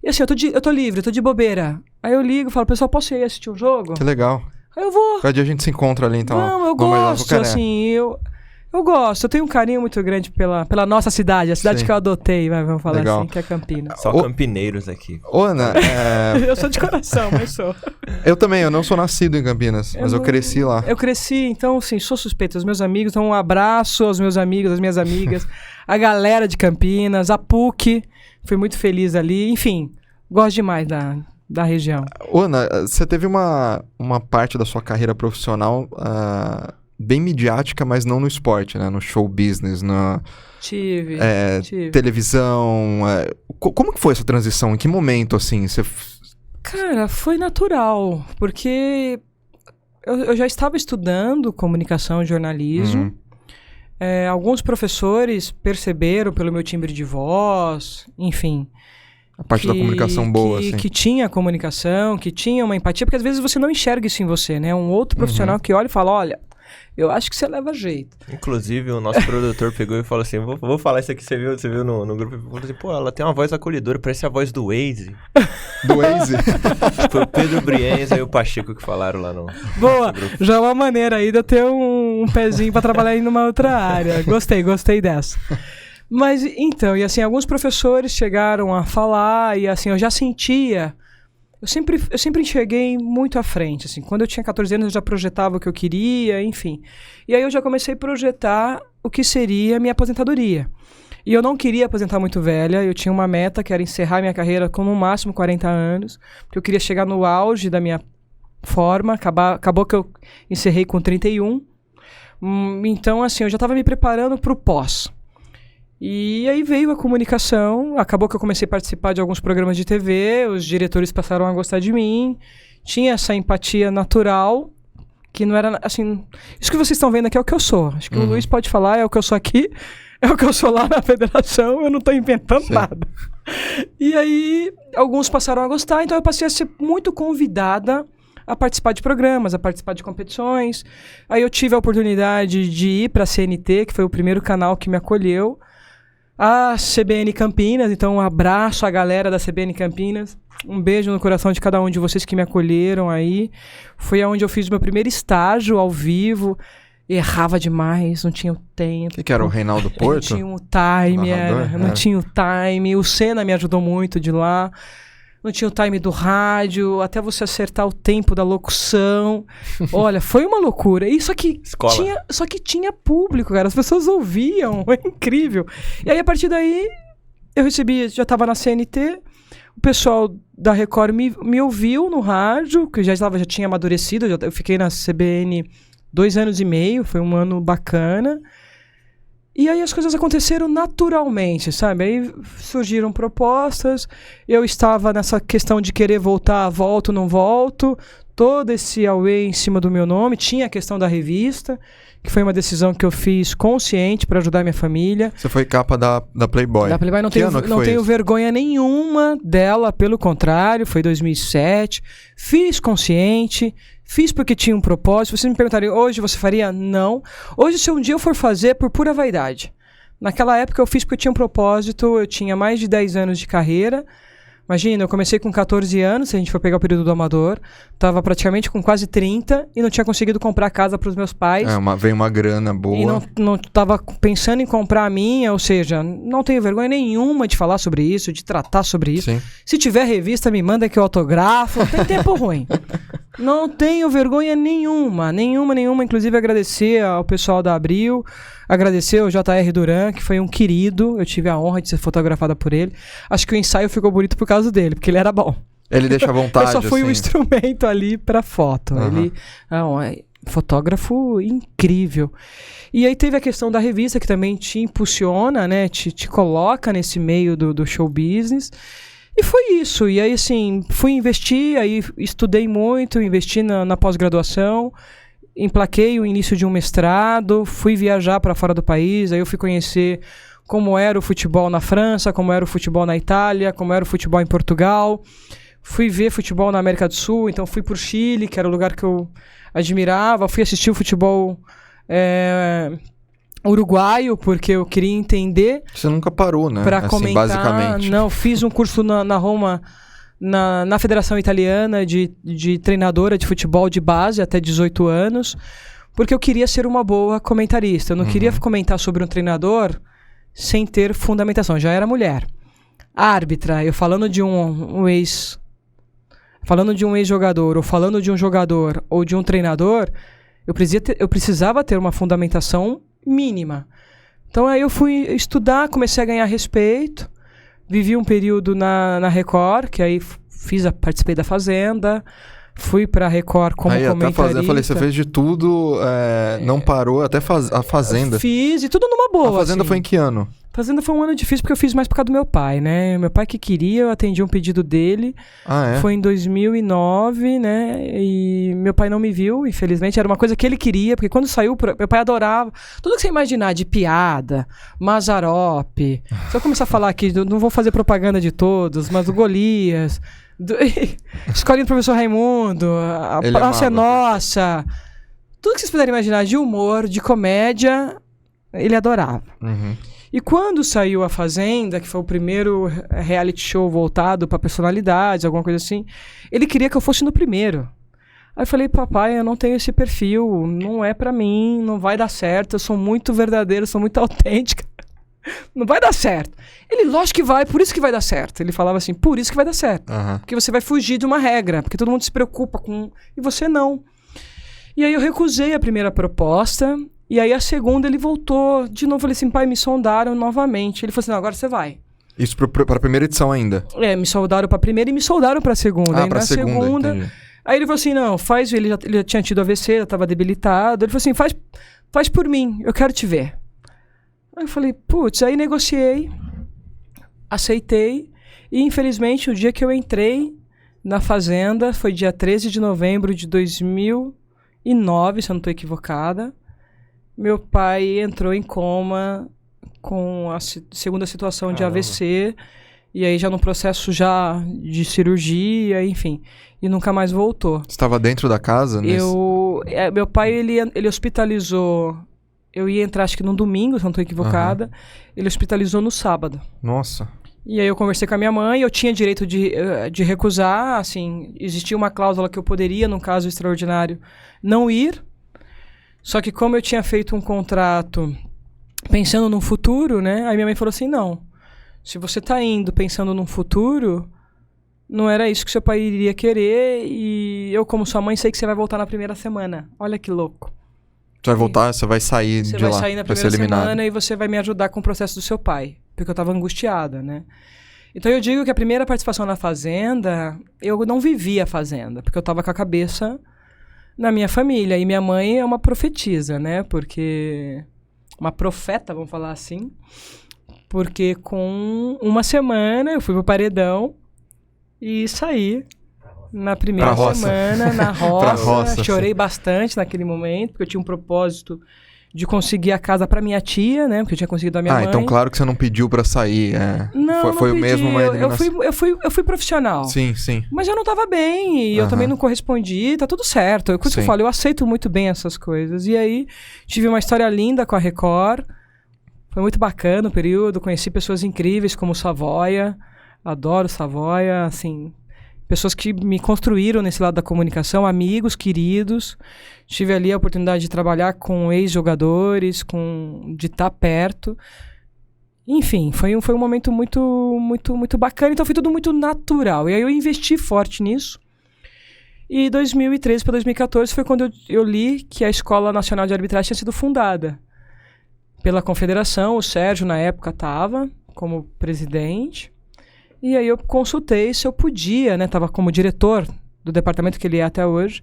S1: E assim, eu tô livre, eu tô de bobeira. Aí eu ligo e falo, pessoal, posso ir assistir um jogo?
S3: Que legal.
S1: Aí eu vou.
S3: Cada dia a gente se encontra ali, então.
S1: Não, eu gosto, assim, eu gosto. Eu tenho um carinho muito grande pela nossa cidade, a cidade que eu adotei, vamos falar assim, que é Campinas.
S2: Só campineiros aqui.
S3: Ô, Ana,
S1: eu sou de coração, mas sou.
S3: Eu também, eu não sou nascido em Campinas, mas eu cresci lá.
S1: Eu cresci, então, assim, sou suspeito. Os meus amigos, então um abraço aos meus amigos, às minhas amigas, a galera de Campinas, a PUC, fui muito feliz ali, enfim... Gosto demais da região.
S3: Ana, você teve uma parte da sua carreira profissional bem midiática, mas não no esporte, né? No show business,
S1: Tive.
S3: Televisão. Como que foi essa transição? Em que momento, assim?
S1: Cara, foi natural, porque eu já estava estudando comunicação e jornalismo. Alguns professores perceberam pelo meu timbre de voz, enfim...
S3: A parte da comunicação boa, assim.
S1: Que tinha comunicação, que tinha uma empatia, porque às vezes você não enxerga isso em você, né? Um outro profissional que olha e fala, olha, eu acho que você leva jeito.
S2: Inclusive, o nosso produtor pegou e falou assim, vou falar isso aqui, você viu no grupo, falou assim, pô, ela tem uma voz acolhedora, parece a voz do Waze.
S3: Do Waze?
S2: Foi o Pedro Brienza e o Pacheco que falaram lá no
S1: Boa, já é uma maneira aí de eu ter um pezinho pra trabalhar aí numa outra área. Gostei dessa. Mas, então, e assim, alguns professores chegaram a falar e assim, eu já sentia... Eu sempre enxerguei muito à frente, assim. Quando eu tinha 14 anos, eu já projetava o que eu queria, enfim. E aí eu já comecei a projetar o que seria a minha aposentadoria. E eu não queria aposentar muito velha, eu tinha uma meta que era encerrar minha carreira com no máximo 40 anos, porque eu queria chegar no auge da minha forma, acabou que eu encerrei com 31. Então, assim, eu já estava me preparando para o pós. E aí veio a comunicação, acabou que eu comecei a participar de alguns programas de TV, os diretores passaram a gostar de mim, tinha essa empatia natural, que não era, assim... Isso que vocês estão vendo aqui é o que eu sou. Acho que o Luiz pode falar, é o que eu sou aqui, é o que eu sou lá na federação, eu não estou inventando nada. E aí, alguns passaram a gostar, então eu passei a ser muito convidada a participar de programas, a participar de competições. Aí eu tive a oportunidade de ir para a CNT, que foi o primeiro canal que me acolheu, a CBN Campinas, então um abraço à galera da CBN Campinas, um beijo no coração de cada um de vocês que me acolheram aí. Foi onde eu fiz o meu primeiro estágio ao vivo, errava demais, não tinha o tempo.
S3: O que era o Reinaldo Porto?
S1: Não tinha o time, não tinha o time, o Senna me ajudou muito de lá. Não tinha o time do rádio, até você acertar o tempo da locução. Olha, foi uma loucura. E só que tinha público, cara. As pessoas ouviam, é incrível. E aí, a partir daí, eu recebi, já estava na CNT, o pessoal da Record me ouviu no rádio, que já tinha amadurecido, eu fiquei na CBN 2 anos e meio, foi um ano bacana. E aí as coisas aconteceram naturalmente, sabe? Aí surgiram propostas, eu estava nessa questão de querer voltar, volto, não volto, todo esse away em cima do meu nome, tinha a questão da revista, que foi uma decisão que eu fiz consciente para ajudar minha família.
S3: Você foi capa da Playboy.
S1: Da Playboy, não tenho vergonha nenhuma dela, pelo contrário, foi 2007, fiz consciente, fiz porque tinha um propósito. Vocês me perguntarem, hoje você faria? Não. Hoje, se um dia eu for fazer, por pura vaidade. Naquela época eu fiz porque eu tinha um propósito, eu tinha mais de 10 anos de carreira. Imagina, eu comecei com 14 anos, se a gente for pegar o período do amador, estava praticamente com quase 30 e não tinha conseguido comprar casa para os meus pais.
S3: Veio uma grana boa.
S1: E não estava pensando em comprar a minha, ou seja, não tenho vergonha nenhuma de falar sobre isso, de tratar sobre isso.
S3: Sim.
S1: Se tiver revista, me manda que eu autografo, não tem tempo ruim. Não tenho vergonha nenhuma. Inclusive agradecer ao pessoal da Abril, agradecer ao J.R. Duran, que foi um querido, eu tive a honra de ser fotografada por ele. Acho que o ensaio ficou bonito por causa dele, porque ele era bom.
S3: Ele deixa à vontade,
S1: eu só fui um instrumento ali pra foto. Ele fotógrafo incrível. E aí teve a questão da revista, que também te impulsiona, né? Te coloca nesse meio do show business. E foi isso. E aí, assim, fui investir, aí estudei muito, investi na pós-graduação, emplaquei o início de um mestrado, fui viajar para fora do país, aí eu fui conhecer como era o futebol na França, como era o futebol na Itália, como era o futebol em Portugal. Fui ver futebol na América do Sul, então fui pro Chile, que era o lugar que eu admirava. Fui assistir o futebol uruguaio, porque eu queria entender.
S3: Você nunca parou, né?
S1: Para comentar.
S3: Basicamente.
S1: Não, fiz um curso na Roma, na Federação Italiana de treinadora de futebol de base até 18 anos, porque eu queria ser uma boa comentarista. Eu não queria comentar sobre um treinador sem ter fundamentação. Já era mulher. Árbitra, eu falando de um ex-jogador, ou falando de um jogador, ou de um treinador, eu precisava ter uma fundamentação mínima. Então aí eu fui estudar, comecei a ganhar respeito, vivi um período na Record, que aí participei da Fazenda, fui pra Record como comentarista.
S3: Eu falei, você fez de tudo, não parou, até a Fazenda.
S1: Fiz, e tudo numa boa.
S3: A Fazenda
S1: assim.
S3: Foi em que ano?
S1: Fazenda foi um ano difícil porque eu fiz mais por causa do meu pai, né? Meu pai que queria, eu atendi um pedido dele. Foi em 2009, né? E meu pai não me viu, infelizmente. Era uma coisa que ele queria, porque quando saiu, meu pai adorava. Tudo que você imaginar de piada, Mazzaropi. Se eu começar a falar aqui, não vou fazer propaganda de todos, mas o Golias, Escolinha do Professor Raimundo, A Praça é Nossa. Tudo que vocês puderem imaginar de humor, de comédia, ele adorava. E quando saiu A Fazenda, que foi o primeiro reality show voltado para personalidades, alguma coisa assim, ele queria que eu fosse no primeiro. Aí eu falei, papai, eu não tenho esse perfil, não é pra mim, não vai dar certo, eu sou muito verdadeira, sou muito autêntica, não vai dar certo. Ele, lógico que vai, por isso que vai dar certo. Ele falava assim, por isso que vai dar certo. Porque você vai fugir de uma regra, porque todo mundo se preocupa com... E você não. E aí eu recusei a primeira proposta... E aí a segunda ele voltou de novo, falei assim, pai, me sondaram novamente. Ele falou assim, não, agora você vai.
S3: Isso pra primeira edição ainda?
S1: Me soldaram pra primeira e me soldaram pra segunda.
S3: Pra segunda, entendi.
S1: Aí ele falou assim, não, faz, ele já tinha tido AVC, já tava debilitado. Ele falou assim, faz por mim, eu quero te ver. Aí eu falei, putz, aí negociei, aceitei, e infelizmente o dia que eu entrei na fazenda foi dia 13 de novembro de 2009, se eu não estou equivocada. Meu pai entrou em coma com a segunda situação de AVC, e aí já no processo já de cirurgia, enfim, e nunca mais voltou.
S3: Você estava dentro da casa?
S1: Meu pai, ele hospitalizou, eu ia entrar acho que no domingo, se eu não estou equivocada, ele hospitalizou no sábado.
S3: Nossa.
S1: E aí eu conversei com a minha mãe, eu tinha direito de recusar, assim, existia uma cláusula que eu poderia, num caso extraordinário, não ir. Só que como eu tinha feito um contrato pensando no futuro, né? Aí minha mãe falou assim, não, se você tá indo pensando no futuro, não era isso que seu pai iria querer, e eu como sua mãe sei que você vai voltar na primeira semana. Olha que louco.
S3: Você vai voltar, você vai sair de lá.
S1: Você vai sair na primeira semana e você vai me ajudar com o processo do seu pai. Porque eu tava angustiada, né? Então eu digo que a primeira participação na Fazenda, eu não vivi a Fazenda, porque eu tava com a cabeça na minha família. E minha mãe é uma profetisa, né? Porque... uma profeta, vamos falar assim. Porque com uma semana eu fui pro paredão e saí na primeira semana, na roça. Chorei bastante naquele momento, porque eu tinha um propósito de conseguir a casa pra minha tia, né? Porque eu tinha conseguido a minha mãe.
S3: Então claro que você não pediu pra sair.
S1: Não,
S3: foi
S1: não
S3: o mesmo uma eliminação.
S1: Eu fui profissional.
S3: Sim, sim.
S1: Mas eu não tava bem, e eu também não correspondi, tá tudo certo. Como eu falo, eu aceito muito bem essas coisas. E aí, tive uma história linda com a Record. Foi muito bacana o período, conheci pessoas incríveis como o Savoia. Adoro o Savoia, assim... pessoas que me construíram nesse lado da comunicação, amigos, queridos. Tive ali a oportunidade de trabalhar com ex-jogadores, de estar perto. Enfim, foi um momento muito bacana. Então foi tudo muito natural. E aí eu investi forte nisso. E 2013 para 2014 foi quando eu li que a Escola Nacional de Arbitragem tinha sido fundada pela Confederação. O Sérgio, na época, estava como presidente. E aí eu consultei se eu podia, né? Estava como diretor do departamento que ele é até hoje,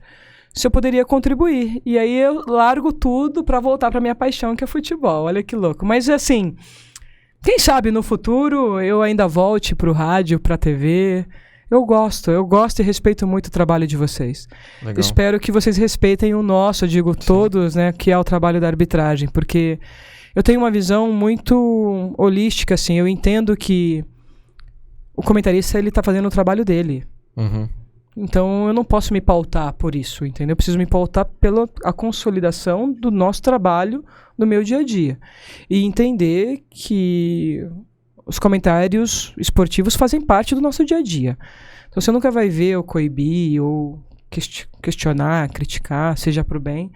S1: se eu poderia contribuir. E aí eu largo tudo para voltar para minha paixão, que é futebol. Olha que louco. Mas assim, quem sabe no futuro eu ainda volte pro rádio, pra TV. Eu gosto e respeito muito o trabalho de vocês.
S3: Legal.
S1: Espero que vocês respeitem o nosso, eu digo todos, né? Que é o trabalho da arbitragem. Porque eu tenho uma visão muito holística, assim. Eu entendo que o comentarista, ele tá fazendo o trabalho dele. Então, eu não posso me pautar por isso, entendeu? Eu preciso me pautar pela a consolidação do nosso trabalho no meu dia a dia. E entender que os comentários esportivos fazem parte do nosso dia a dia. Então, você nunca vai ver eu coibir ou questionar, criticar, seja pro bem,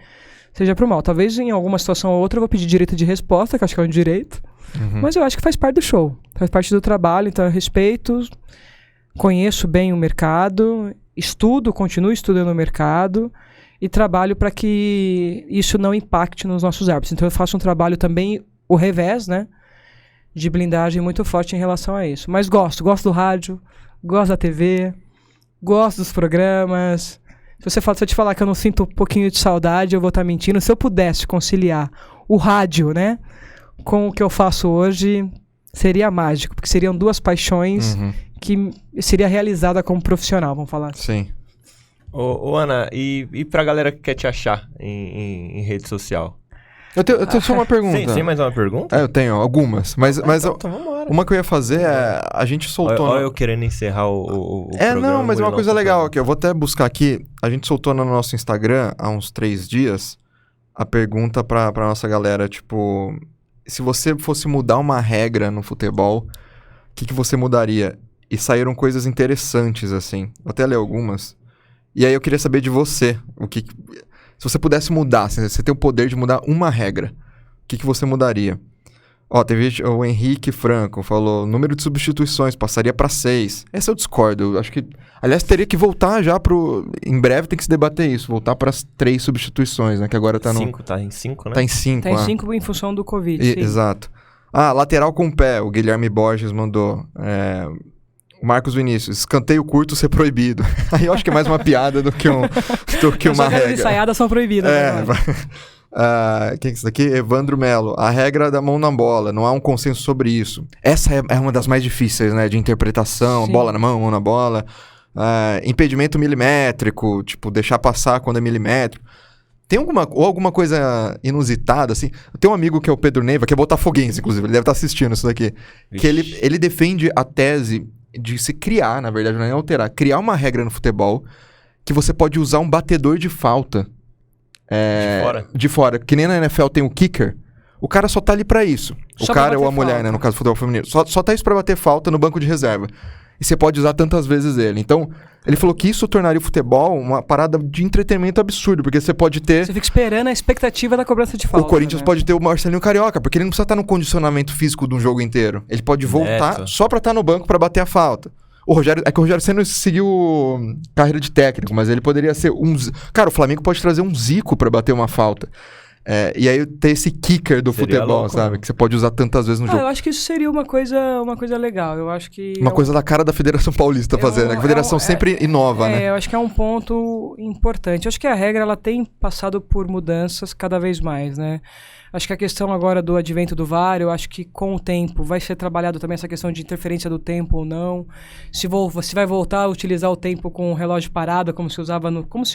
S1: seja pro mal. Talvez em alguma situação ou outra eu vou pedir direito de resposta, que eu acho que é um direito. Mas eu acho que faz parte do show, faz parte do trabalho, então eu respeito, conheço bem o mercado, continuo estudando o mercado e trabalho para que isso não impacte nos nossos árbitros. Então eu faço um trabalho também, o revés, né, de blindagem muito forte em relação a isso. Mas gosto do rádio, gosto da TV, gosto dos programas. Se eu te falar que eu não sinto um pouquinho de saudade, eu vou estar mentindo. Se eu pudesse conciliar o rádio, né, com o que eu faço hoje, seria mágico, porque seriam duas paixões que seria realizada como profissional, vamos falar assim.
S3: Sim.
S2: Ô Ana, e pra galera que quer te achar em rede social?
S3: Eu tenho só uma pergunta.
S2: Tem mais uma pergunta?
S3: Eu tenho algumas, mas
S2: então vambora.
S3: Uma que eu ia fazer é, a gente soltou...
S2: Olha eu querendo encerrar o programa.
S3: Não, mas é uma coisa legal aqui, eu vou até buscar aqui, a gente soltou no nosso Instagram há uns 3 dias a pergunta pra nossa galera, tipo... Se você fosse mudar uma regra no futebol, o que você mudaria? E saíram coisas interessantes, assim. Vou até ler algumas. E aí eu queria saber de você. Se você pudesse mudar, se você tem o poder de mudar uma regra, o que você mudaria? Teve o Henrique Franco, falou, número de substituições, passaria para 6. Essa eu discordo. Acho que, aliás, teria que voltar já em breve tem que se debater isso, voltar para as 3 substituições, né? Que agora tá
S2: Tá em 5, né?
S3: Tá em 5,
S1: Tá em 5 em função do Covid, sim.
S3: Exato. Lateral com pé, o Guilherme Borges mandou. O Marcos Vinícius, escanteio curto ser proibido. Aí eu acho que é mais uma piada do que uma regra.
S1: As ensaiadas são proibidas.
S3: Quem é isso daqui? Evandro Melo. A regra da mão na bola, não há um consenso sobre isso. Essa é uma das mais difíceis, né? De interpretação, bola na mão na bola. Impedimento milimétrico, tipo, deixar passar quando é milimétrico. Tem alguma coisa inusitada, assim? Tem um amigo que é o Pedro Neiva, que é botafoguense, inclusive, ele deve estar assistindo isso daqui. Vixe. Que ele defende a tese de se criar, na verdade, não é alterar, criar uma regra no futebol que você pode usar um batedor de falta. De fora. Que nem na NFL tem o kicker. O cara só tá ali pra isso. O cara ou a mulher, né? No caso do futebol feminino. Só tá isso pra bater falta no banco de reserva. E você pode usar tantas vezes ele. Então, ele falou que isso tornaria o futebol uma parada de entretenimento absurdo. Porque você pode ter...
S1: Você fica esperando a expectativa da cobrança de falta.
S3: O Corinthians pode ter o Marcelinho Carioca. Porque ele não precisa estar no condicionamento físico de um jogo inteiro. Ele pode voltar só pra estar no banco pra bater a falta. O Rogério Ceni seguiu carreira de técnico, mas ele poderia ser Cara, o Flamengo pode trazer um Zico pra bater uma falta. E aí ter esse kicker do futebol, louco, sabe? Né? Que você pode usar tantas vezes no jogo.
S1: Eu acho que isso seria uma coisa legal. Eu acho que...
S3: Uma coisa da cara da Federação Paulista fazer, né? A Federação sempre inova, né?
S1: Eu acho que é um ponto importante. Eu acho que a regra, ela tem passado por mudanças cada vez mais, né? Acho que a questão agora do advento do VAR, eu acho que com o tempo vai ser trabalhado também essa questão de interferência do tempo ou não. Se vai voltar a utilizar o tempo com o relógio parado, como se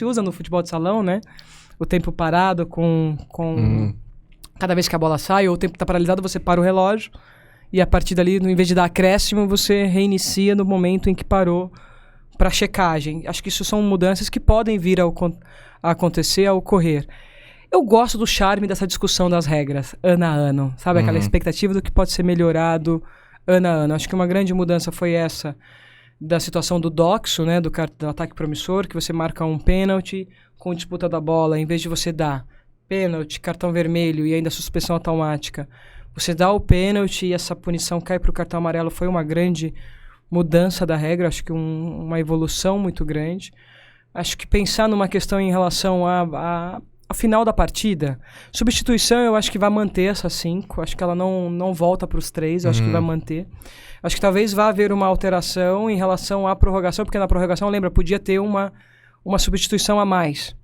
S1: usa no futebol de salão, né? O tempo parado cada vez que a bola sai ou o tempo está paralisado, você para o relógio e a partir dali, em vez de dar acréscimo, você reinicia no momento em que parou para checagem. Acho que isso são mudanças que podem vir a acontecer, a ocorrer. Eu gosto do charme dessa discussão das regras, ano a ano. Sabe, aquela expectativa do que pode ser melhorado ano a ano. Acho que uma grande mudança foi essa da situação do doxo, né, do ataque promissor, que você marca um pênalti com disputa da bola, em vez de você dar pênalti, cartão vermelho e ainda suspensão automática, você dá o pênalti e essa punição cai para o cartão amarelo. Foi uma grande mudança da regra, acho que uma evolução muito grande. Acho que pensar numa questão em relação a final da partida, substituição eu acho que vai manter essa 5, acho que ela não volta para os 3, acho que vai manter. Acho que talvez vá haver uma alteração em relação à prorrogação, porque na prorrogação, lembra, podia ter uma substituição a mais,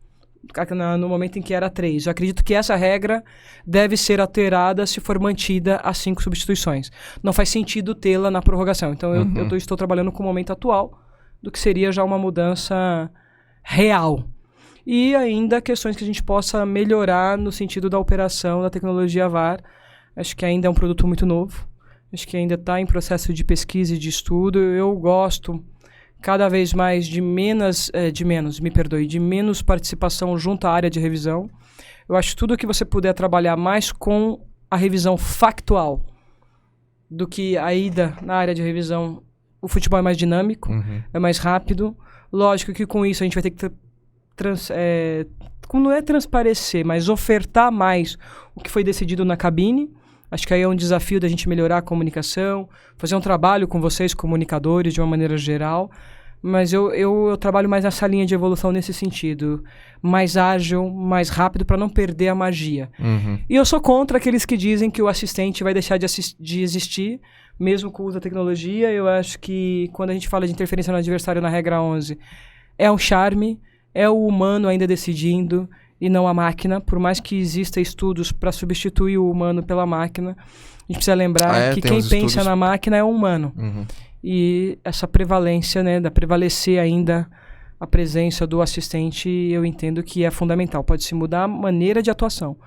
S1: no momento em que era 3. Eu acredito que essa regra deve ser alterada se for mantida as 5 substituições. Não faz sentido tê-la na prorrogação. Então eu estou trabalhando com o momento atual do que seria já uma mudança real. E ainda questões que a gente possa melhorar no sentido da operação da tecnologia VAR. Acho que ainda é um produto muito novo. Acho que ainda está em processo de pesquisa e de estudo. Eu gosto cada vez mais de menos participação junto à área de revisão. Eu acho que tudo que você puder trabalhar mais com a revisão factual do que a ida na área de revisão, o futebol é mais dinâmico, é mais rápido. Lógico que com isso a gente vai ter que não é transparecer, mas ofertar mais o que foi decidido na cabine. Acho que aí é um desafio da gente melhorar a comunicação, fazer um trabalho com vocês, comunicadores, de uma maneira geral. Mas eu trabalho mais nessa linha de evolução nesse sentido. Mais ágil, mais rápido, para não perder a magia. E eu sou contra aqueles que dizem que o assistente vai deixar de existir, mesmo com o uso da tecnologia. Eu acho que quando a gente fala de interferência no adversário na regra 11, é um charme, é o humano ainda decidindo e não a máquina. Por mais que exista estudos para substituir o humano pela máquina, a gente precisa lembrar que quem pensa na máquina é o humano. E essa prevalência, né, da prevalecer ainda a presença do assistente, eu entendo que é fundamental. Pode-se mudar a maneira de atuação,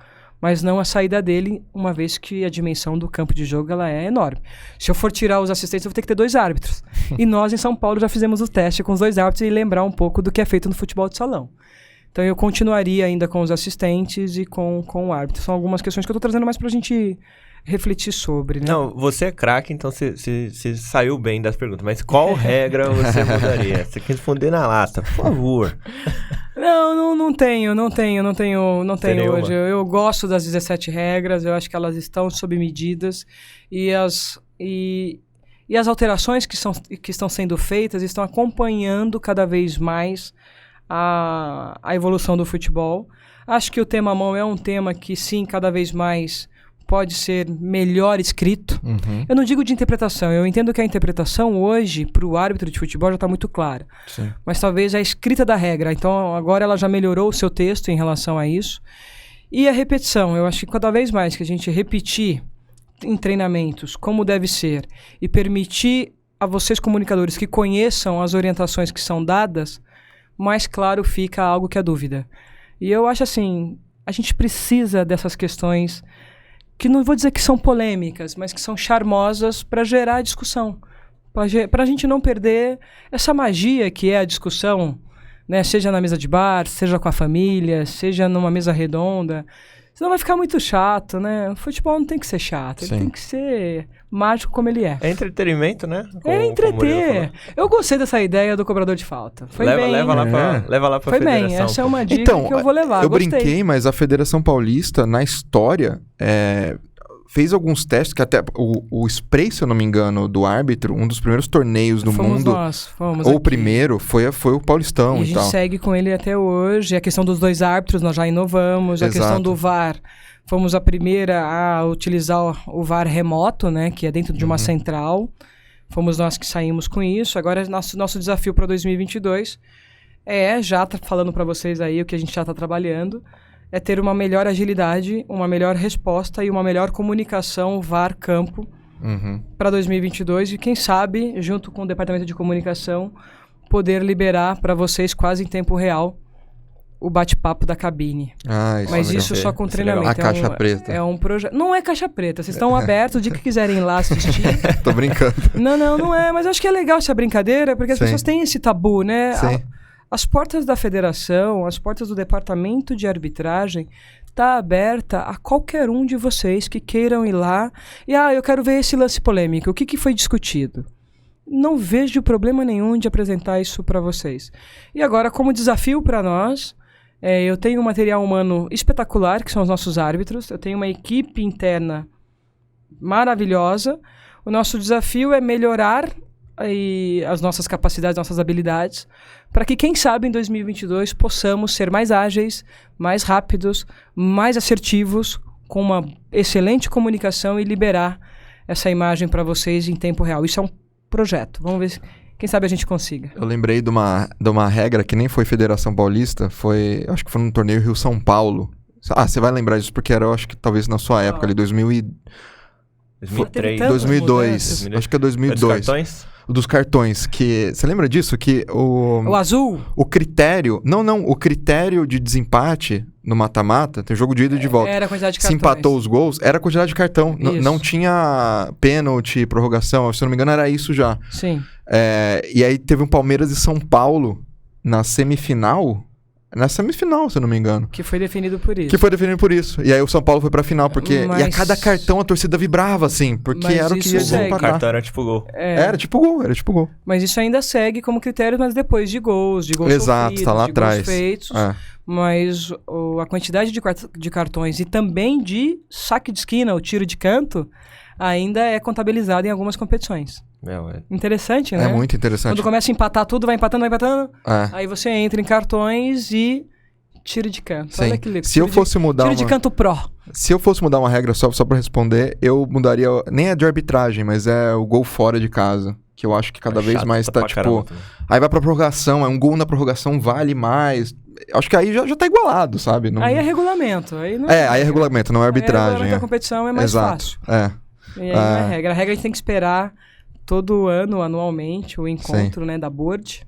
S1: mas não a saída dele, uma vez que a dimensão do campo de jogo ela é enorme. Se eu for tirar os assistentes, eu vou ter que ter 2 árbitros. E nós, em São Paulo, já fizemos o teste com os 2 árbitros e lembrar um pouco do que é feito no futebol de salão. Então, eu continuaria ainda com os assistentes e com o árbitro. São algumas questões que eu estou trazendo mais para a gente refletir sobre, né?
S2: Não, você é craque, então você saiu bem das perguntas. Mas qual regra você mudaria? Você quer responder na lata, por favor.
S1: Não tenho hoje. Eu gosto das 17 regras, eu acho que elas estão sob medidas e as alterações que estão sendo feitas estão acompanhando cada vez mais a evolução do futebol. Acho que o tema mão é um tema que sim, cada vez mais pode ser melhor escrito. Eu não digo de interpretação, eu entendo que a interpretação hoje para o árbitro de futebol já está muito clara. Mas talvez a escrita da regra, então agora ela já melhorou o seu texto em relação a isso. E a repetição, eu acho que cada vez mais que a gente repetir em treinamentos como deve ser e permitir a vocês comunicadores que conheçam as orientações que são dadas, mais claro fica algo que é dúvida. E eu acho assim, a gente precisa dessas questões que não vou dizer que são polêmicas, mas que são charmosas para gerar discussão. Para a gente não perder essa magia que é a discussão, né? Seja na mesa de bar, seja com a família, seja numa mesa redonda. Senão vai ficar muito chato, né? O futebol não tem que ser chato, ele tem que ser mágico como ele é.
S2: É entretenimento, né?
S1: É entreter. Eu gostei dessa ideia do cobrador de falta. Foi bem.
S2: Leva lá pra
S1: Foi
S2: federação.
S1: Bem, essa é uma dica que eu vou levar.
S3: Eu brinquei, mas a Federação Paulista, na história, fez alguns testes, que até o spray, se eu não me engano, do árbitro, um dos primeiros torneios do mundo, ou o primeiro, foi o Paulistão e tal.
S1: A gente segue com ele até hoje. A questão dos 2 árbitros, nós já inovamos.
S3: Exato.
S1: A questão do VAR, fomos a primeira a utilizar o VAR remoto, né, que é dentro de uma central. Fomos nós que saímos com isso. Agora, nosso desafio para 2022 já tá falando para vocês aí o que a gente já está trabalhando, é ter uma melhor agilidade, uma melhor resposta e uma melhor comunicação VAR-campo para 2022 e quem sabe, junto com o Departamento de Comunicação, poder liberar para vocês quase em tempo real o bate-papo da cabine. Mas isso só com treinamento.
S3: A caixa preta.
S1: É um projeto. Não é caixa preta, vocês estão abertos o dia que quiserem ir lá assistir.
S3: Tô brincando.
S1: Não é, mas acho que é legal essa brincadeira, porque as pessoas têm esse tabu, né?
S3: Sim.
S1: As portas da federação, as portas do departamento de arbitragem tá aberta a qualquer um de vocês que queiram ir lá e eu quero ver esse lance polêmico, o que foi discutido. Não vejo problema nenhum de apresentar isso para vocês. E agora, como desafio para nós, eu tenho um material humano espetacular, que são os nossos árbitros, eu tenho uma equipe interna maravilhosa, o nosso desafio é melhorar as nossas capacidades, nossas habilidades, para que, quem sabe, em 2022 possamos ser mais ágeis, mais rápidos, mais assertivos, com uma excelente comunicação e liberar essa imagem para vocês em tempo real. Isso é um projeto. Vamos ver, quem sabe a gente consiga.
S3: Eu lembrei de uma regra que nem foi Federação Paulista, acho que foi no torneio Rio-São Paulo. Você vai lembrar disso porque era, eu acho que talvez na sua época, ali,
S2: 2003.
S3: 2002. Acho que é 2002.
S2: Dos cartões?
S3: Dos cartões, que... Você lembra disso? Que
S1: o azul?
S3: O critério... Não. O critério de desempate no mata-mata, tem jogo de ida e de volta.
S1: Era a quantidade de cartões.
S3: Se empatou os gols, era a quantidade de cartão. Não tinha pênalti, prorrogação. Se eu não me engano, era isso já.
S1: Sim.
S3: E aí teve um Palmeiras e São Paulo na semifinal... Na semifinal, se eu não me engano.
S1: Que foi definido por isso.
S3: E aí o São Paulo foi pra final, porque... E a cada cartão a torcida vibrava, assim, porque era o que ia desempatar.
S2: O cartão era tipo gol.
S3: Era tipo gol.
S1: Mas isso ainda segue como critério, mas depois de gols
S3: Exato,
S1: sofridos,
S3: tá lá
S1: de
S3: atrás.
S1: Gols feitos. Mas a quantidade de cartões e também de saque de esquina, o tiro de canto, ainda é contabilizado em algumas competições. Interessante, né?
S3: É muito interessante.
S1: Quando começa a empatar tudo, vai empatando. Aí você entra em cartões e tiro de canto.
S3: Sim.
S1: Olha que legal.
S3: Se eu fosse mudar
S1: tiro de canto pro.
S3: Se eu fosse mudar uma regra só pra responder, eu mudaria, nem a de arbitragem, mas é o gol fora de casa. Que eu acho que cada vez mais tá, tipo... Aí vai pra prorrogação, um gol na prorrogação vale mais. Acho que aí já tá igualado, sabe?
S1: Aí é regulamento. Aí
S3: é regulamento, não é arbitragem. Aí
S1: regulamento da competição é mais fácil. E aí não é regra. A regra a gente tem que esperar todo ano, anualmente, o encontro, né, da Board,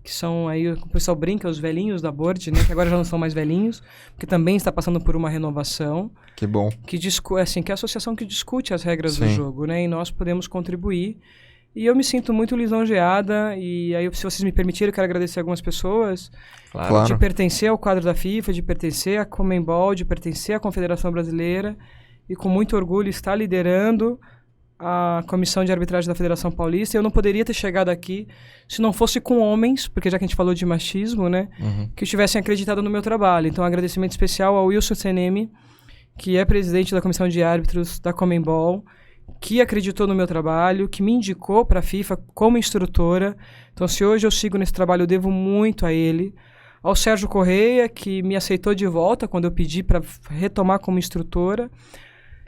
S1: que são aí, o pessoal brinca, os velhinhos da Board, né, que agora já não são mais velhinhos, porque também está passando por uma renovação.
S3: Que bom.
S1: Que é a associação que discute as regras do jogo, né, e nós podemos contribuir. E eu me sinto muito lisonjeada, e aí, se vocês me permitirem, eu quero agradecer algumas pessoas, de pertencer ao quadro da FIFA, de pertencer à Conmebol, de pertencer à Confederação Brasileira, e com muito orgulho estar liderando a comissão de arbitragem da Federação Paulista. Eu não poderia ter chegado aqui se não fosse com homens, porque já que a gente falou de machismo, né, que tivessem acreditado no meu trabalho. Então, um agradecimento especial ao Wilson Senemi, que é presidente da comissão de árbitros da Conmebol, que acreditou no meu trabalho, que me indicou para a FIFA como instrutora. Então, se hoje eu sigo nesse trabalho, eu devo muito a ele. Ao Sérgio Correia, que me aceitou de volta quando eu pedi para retomar como instrutora,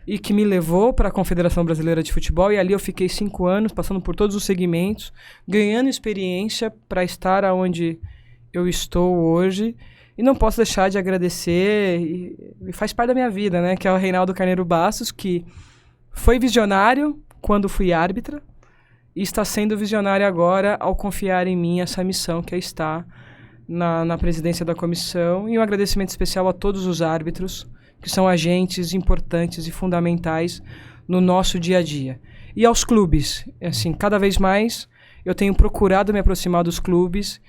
S1: e que me levou para a Confederação Brasileira de Futebol, e ali eu fiquei 5 anos, passando por todos os segmentos, ganhando experiência para estar onde eu estou hoje. E não posso deixar de agradecer, e faz parte da minha vida, né? Que é o Reinaldo Carneiro Bastos, que foi visionário quando fui árbitra e está sendo visionário agora ao confiar em mim essa missão que é estar na presidência da comissão. E um agradecimento especial a todos os árbitros, que são agentes importantes e fundamentais no nosso dia a dia. E aos clubes, assim, cada vez mais eu tenho procurado me aproximar dos clubes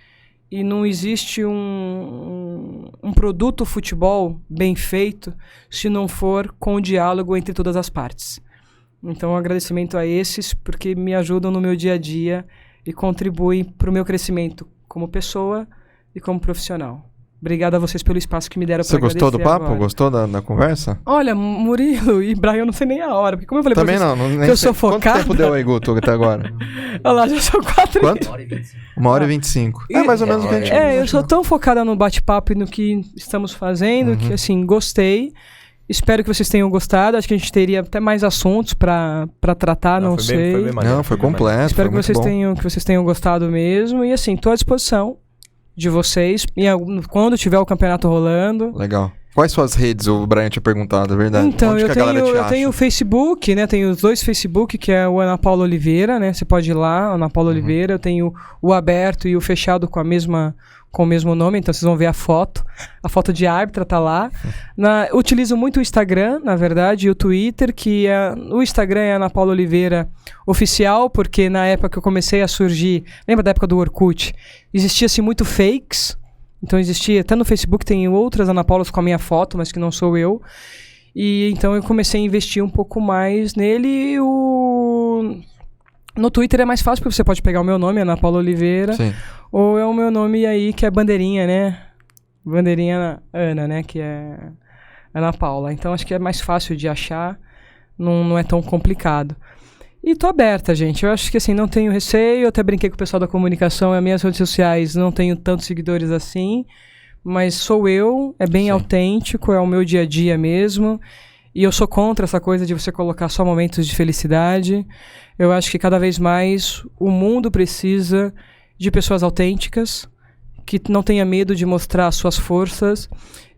S1: e não existe um produto futebol bem feito se não for com o diálogo entre todas as partes. Então, um agradecimento a esses, porque me ajudam no meu dia a dia e contribuem para o meu crescimento como pessoa e como profissional. Obrigado a vocês pelo espaço que me deram para agradecer.
S3: Você gostou do papo?
S1: Agora.
S3: Gostou da conversa?
S1: Olha, Murilo e Brian, eu não sei nem a hora. Porque como eu falei
S3: também
S1: pra vocês,
S3: não
S1: que eu sou focado.
S3: Quanto tempo deu aí, Guto, até agora?
S1: Olha lá, já são 4
S3: Quanto? 1h25. É mais ou menos o que a gente...
S1: eu sou tão focada no bate-papo e no que estamos fazendo, que assim, gostei. Espero que vocês tenham gostado. Acho que a gente teria até mais assuntos pra tratar, não sei.
S3: Foi completo.
S1: Espero que vocês tenham gostado mesmo. E assim, tô à disposição de vocês. E quando tiver o campeonato rolando.
S3: Legal. Quais suas redes? O Brian tinha perguntado, é verdade.
S1: Então, eu tenho o Facebook, né? Tenho os 2 Facebook, que é o Ana Paula Oliveira, né? Você pode ir lá, Ana Paula Oliveira. Eu tenho o aberto e o fechado com o mesmo nome, então vocês vão ver a foto. A foto de árbitra tá lá. Utilizo muito o Instagram, na verdade, e o Twitter, o Instagram é Ana Paula Oliveira Oficial, porque na época que eu comecei a surgir, lembra da época do Orkut? Existia-se muito fakes. Então existia, até no Facebook tem outras Ana Paulas com a minha foto, mas que não sou eu. E então eu comecei a investir um pouco mais nele. No Twitter é mais fácil, porque você pode pegar o meu nome, Ana Paula Oliveira.
S3: Sim.
S1: Ou é o meu nome aí, que é Bandeirinha, né? Bandeirinha Ana, né? Que é Ana Paula. Então acho que é mais fácil de achar, não é tão complicado. E tô aberta, gente. Eu acho que assim, não tenho receio. Eu até brinquei com o pessoal da comunicação. As minhas redes sociais não tenho tantos seguidores assim. Mas sou eu, é bem autêntico, é o meu dia a dia mesmo. E eu sou contra essa coisa de você colocar só momentos de felicidade. Eu acho que cada vez mais o mundo precisa de pessoas autênticas, que não tenha medo de mostrar as suas forças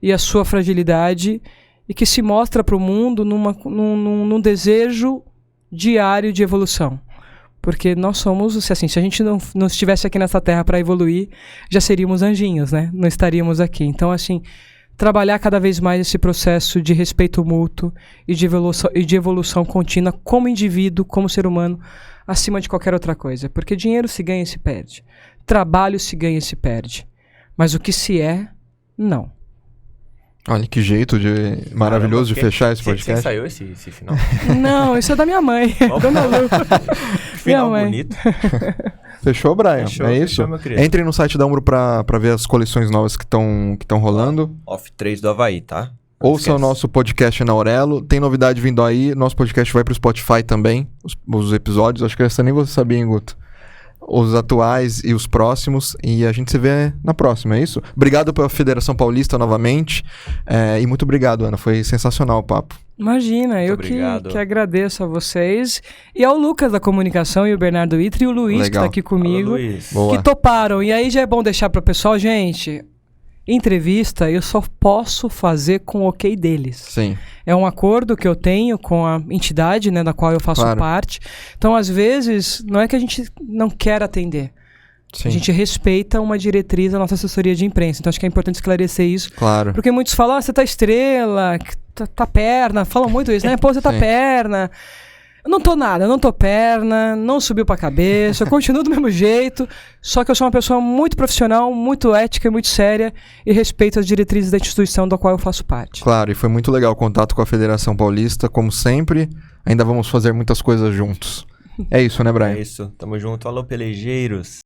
S1: e a sua fragilidade, e que se mostra para o mundo num desejo diário de evolução. Porque nós somos, assim, se a gente não estivesse aqui nessa terra para evoluir, já seríamos anjinhos, né? Não estaríamos aqui. Então, assim, trabalhar cada vez mais esse processo de respeito mútuo e de evolução contínua como indivíduo, como ser humano, acima de qualquer outra coisa. Porque dinheiro se ganha e se perde. Trabalho se ganha e se perde. Mas o que se é, não.
S3: Olha, que jeito maravilhoso de fechar esse podcast.
S2: Você saiu esse final?
S1: Não, isso é da minha mãe. Dona Lu.
S2: Final bonito.
S3: Fechou, Brian?
S2: Fechou,
S3: é isso? Entrem no site da Umbro pra ver as coleções novas que estão rolando.
S2: Off 3 do Havaí, tá?
S3: Ouça o nosso podcast na Aurelo. Tem novidade vindo aí. Nosso podcast vai pro Spotify também. Os episódios. Acho que essa nem você sabia, hein, Guto? Os atuais e os próximos. E a gente se vê na próxima, é isso? Obrigado pela Federação Paulista novamente. E muito obrigado, Ana. Foi sensacional o papo.
S1: Imagina, muito eu que agradeço a vocês. E ao Lucas da Comunicação e o Bernardo Itri e o Luiz, que tá aqui comigo.
S2: Fala,
S1: que toparam. E aí já é bom deixar pro pessoal, gente... Entrevista eu só posso fazer com o ok deles.
S3: Sim.
S1: É um acordo que eu tenho com a entidade, né, da qual eu faço parte. Então, às vezes, não é que a gente não quer atender. Sim. A gente respeita uma diretriz da nossa assessoria de imprensa. Então, acho que é importante esclarecer isso.
S3: Claro.
S1: Porque muitos falam, você tá estrela, tá perna. Falam muito isso, né? Pô, você tá perna. Eu não tô perna, não subiu pra cabeça, eu continuo do mesmo jeito, só que eu sou uma pessoa muito profissional, muito ética e muito séria e respeito as diretrizes da instituição da qual eu faço parte.
S3: Claro, e foi muito legal o contato com a Federação Paulista, como sempre, ainda vamos fazer muitas coisas juntos. É isso, né, Brian?
S2: É isso, tamo junto, alô pelejeiros.